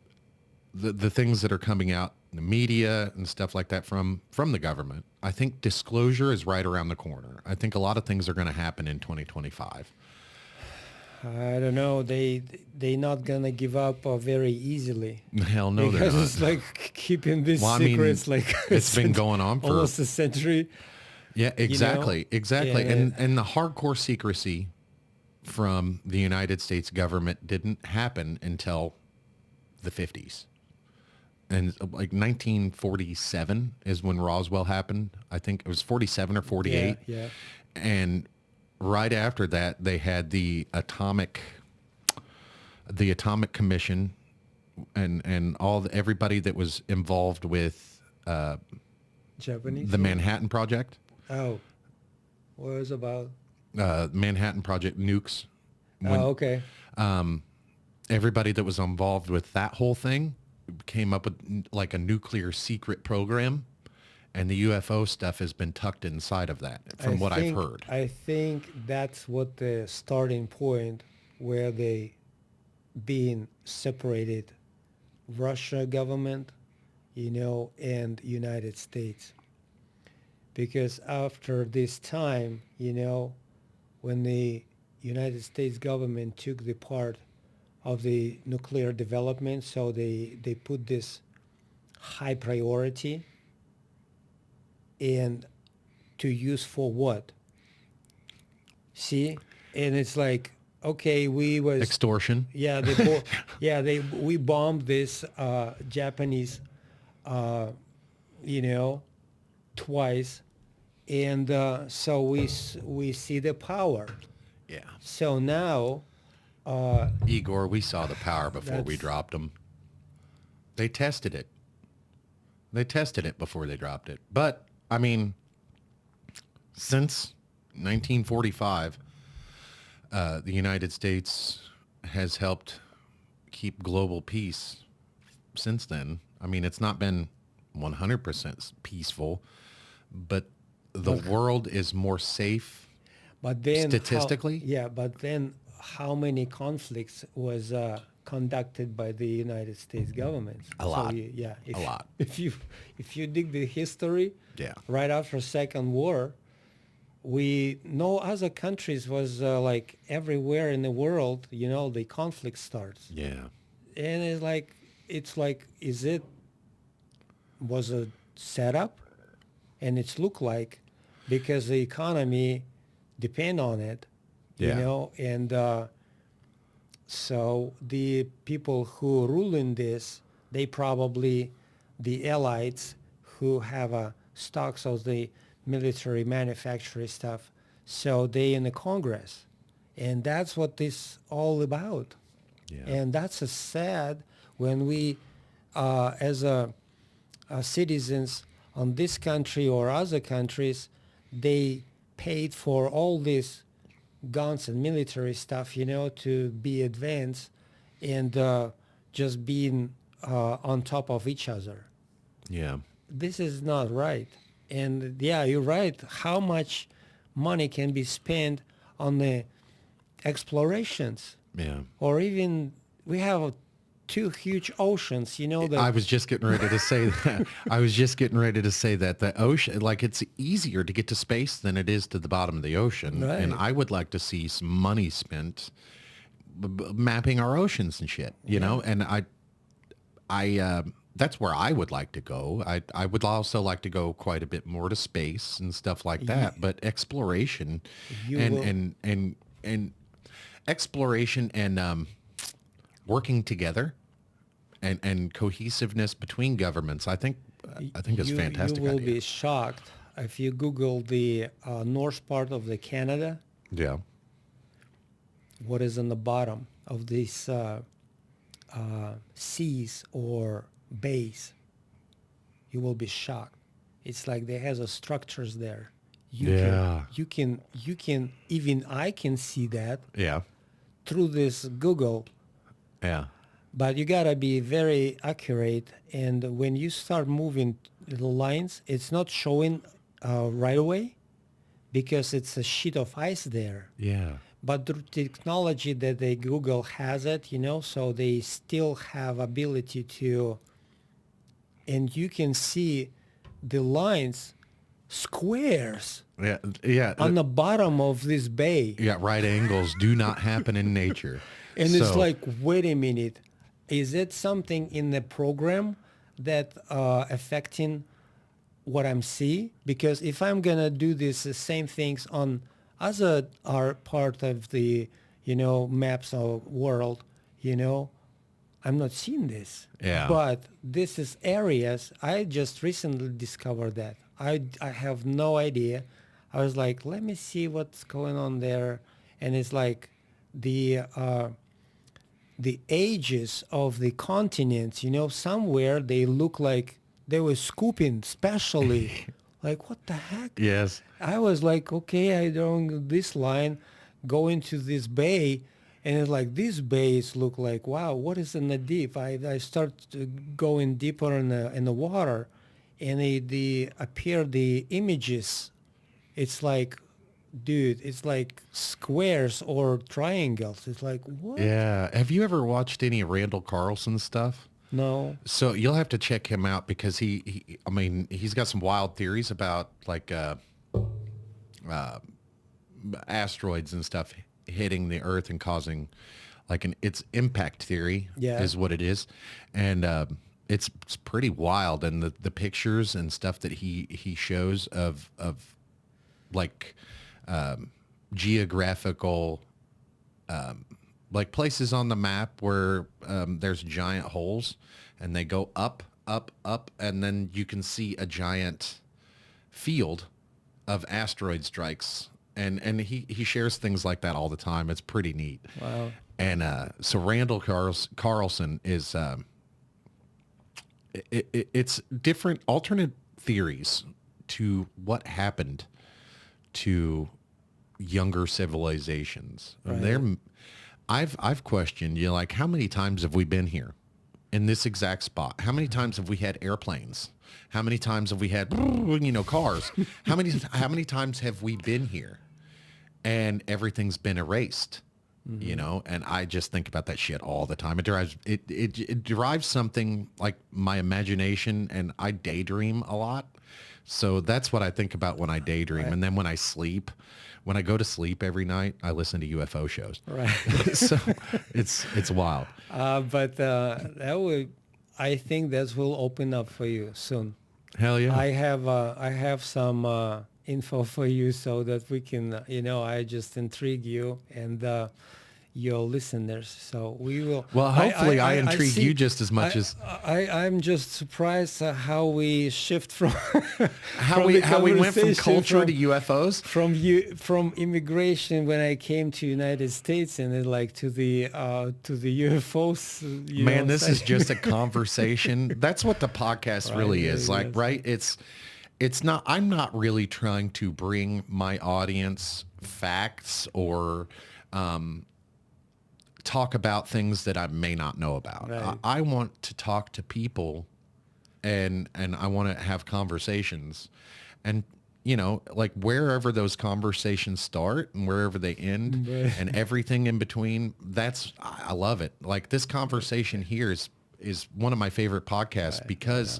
things that are coming out in the media and stuff like that from the government, I think disclosure is right around the corner. I think a lot of things are going to happen in 2025. I don't know. They not gonna give up very easily. Hell no, they're Because not. it's like keeping these Well, I mean, secrets like it's been going on for almost a century. Yeah, exactly. Exactly. Yeah. And the hardcore secrecy from the United States government didn't happen until the 50s. And like 1947 is when Roswell happened. I think it was 47 or 48. Yeah. And right after that, they had the atomic commission and everybody that was involved with Japanese. the Manhattan Project. Oh, what was it about? Manhattan Project nukes. Okay. Everybody that was involved with that whole thing came up with like a nuclear secret program, and the UFO stuff has been tucked inside of that, from what I've heard. I think that's what the starting point where they being separated, Russia government, and United States. Because after this time, when the United States government took the part of the nuclear development, so they put this high priority and to use for what? See? And it's like, okay, we was Extortion. yeah, we bombed this Japanese twice, and so we see the power. Yeah. So now Igor, we saw the power before we That's- dropped them. They tested it. They tested it before they dropped it. But, I mean, since 1945, the United States has helped keep global peace since then. I mean, it's not been 100% peaceful, but the world is more safe But then statistically. but then how many conflicts was conducted by the United States government? A lot. If, A lot. If you dig the history, Yeah. right after Second War, we no other countries was like everywhere in the world. The conflict starts, Yeah. and it's like is it was a setup, and it's look like because the economy depend on it, Yeah. and so the people who rule in this, they probably the elites who have stocks of the military manufacturing stuff, so they in the Congress, and that's what this all about. Yeah. And that's a sad when we as a citizens on this country or other countries, they paid for all this guns and military stuff, to be advanced and just being on top of each other. Yeah. This is not right. And yeah, you're right. How much money can be spent on the explorations? Yeah. Or even we have two huge oceans, that I was just getting ready to say that. I was just getting ready to say that the ocean, like it's easier to get to space than it is to the bottom of the ocean. Right. And I would like to see some money spent mapping our oceans and shit, you know? And that's where I would like to go. I would also like to go quite a bit more to space and stuff like that. But exploration You and, will- and exploration and working together and cohesiveness between governments, I think it's you, fantastic You will idea. be shocked if you Google the north part of the Canada, Yeah. what is in the bottom of these seas or bays. You will be shocked. It's like there has a structures there. Yeah. You can even I can see that Yeah. through this Google. Yeah. But you gotta be very accurate, and when you start moving the lines, it's not showing right away because it's a sheet of ice there. Yeah. But the technology that they Google has it, so they still have ability to, and you can see the lines, squares Yeah. Yeah. on the bottom of this bay. Yeah. Right angles do not happen in nature. And it's So- like, wait a minute, is it something in the program that affecting what I'm seeing? Because if I'm gonna do this the same things on other are part of the maps of world, I'm not seeing this. Yeah. But this is areas I just recently discovered that I have no idea. I was like, let me see what's going on there, and it's like the ages of the continents, somewhere they look like they were scooping specially. Like, what the heck? Yes. I was like, okay, I don't this line go into this bay, and it's like these bays look like, wow, what is in the deep? I start going deeper in the water, and the appear the images. It's like, dude, it's like squares or triangles. It's like, what? Yeah. Have you ever watched any Randall Carlson stuff? No. So you'll have to check him out because he's got some wild theories about like asteroids and stuff hitting the Earth and causing like it's impact theory is what it is, and it's pretty wild. And the pictures and stuff that he shows of like geographical like places on the map where there's giant holes and they go up, and then you can see a giant field of asteroid strikes. And he shares things like that all the time. It's pretty neat. Wow. And so Randall Carlson is it's different alternate theories to what happened to younger civilizations. Right. I've questioned, like, how many times have we been here? in this exact spot? How many times have we had airplanes? How many times have we had, cars? How many times have we been here and everything's been erased? And I just think about that shit all the time. It derives something like my imagination, and I daydream a lot. So that's what I think about when I daydream. Right. And then when I go to sleep every night, I listen to UFO shows. Right. So it's wild. But that will, I think that will open up for you soon. Hell yeah. I have some info for you so that we can, I just intrigue you and your listeners. So we will. Well, hopefully I intrigue see- you just as much as I'm just surprised how we shift from how from we the went from conversation culture to UFOs. from immigration when I came to United States and then like to the UFOs. Man, this is side. just a conversation. That's what the podcast Right, really yeah, is. Like, yes. right? It's not, I'm not really trying to bring my audience facts or talk about things that I may not know about. Right. I want to talk to people and I want to have conversations, and like wherever those conversations start and wherever they end Right. and everything in between, I love it. Like this conversation here is one of my favorite podcasts Right, because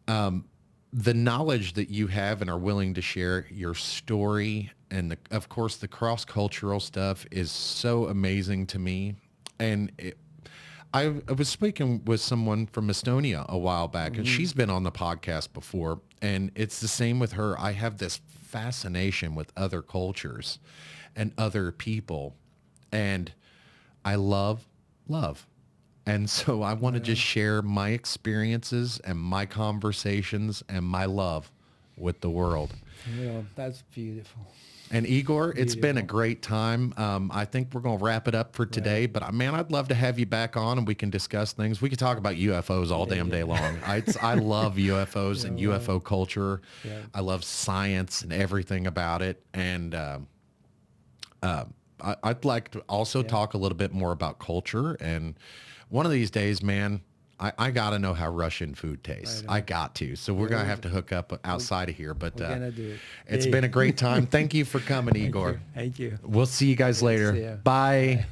the knowledge that you have and are willing to share your story, and of course the cross-cultural stuff is so amazing to me. And I was speaking with someone from Estonia a while back, and she's been on the podcast before, and it's the same with her. I have this fascination with other cultures and other people, and I love love. And so I want to just share my experiences and my conversations and my love with the world. Yeah, that's beautiful. And Igor, it's been a Beautiful. great time. I think we're going to wrap it up for today, but man, I'd love to have you back on and we can discuss things. We could talk about UFOs all damn day long. I love UFOs and UFO culture. Yeah. I love science and everything about it. And I'd like to also talk a little bit more about culture. And one of these days, man, I got to know how Russian food tastes. Right on. I got to. So we're going to have to hook up outside of here. But We're gonna do it. it's Hey. been a great time. Thank you for coming, Igor. Thank you. We'll see you guys See later. ya. Bye.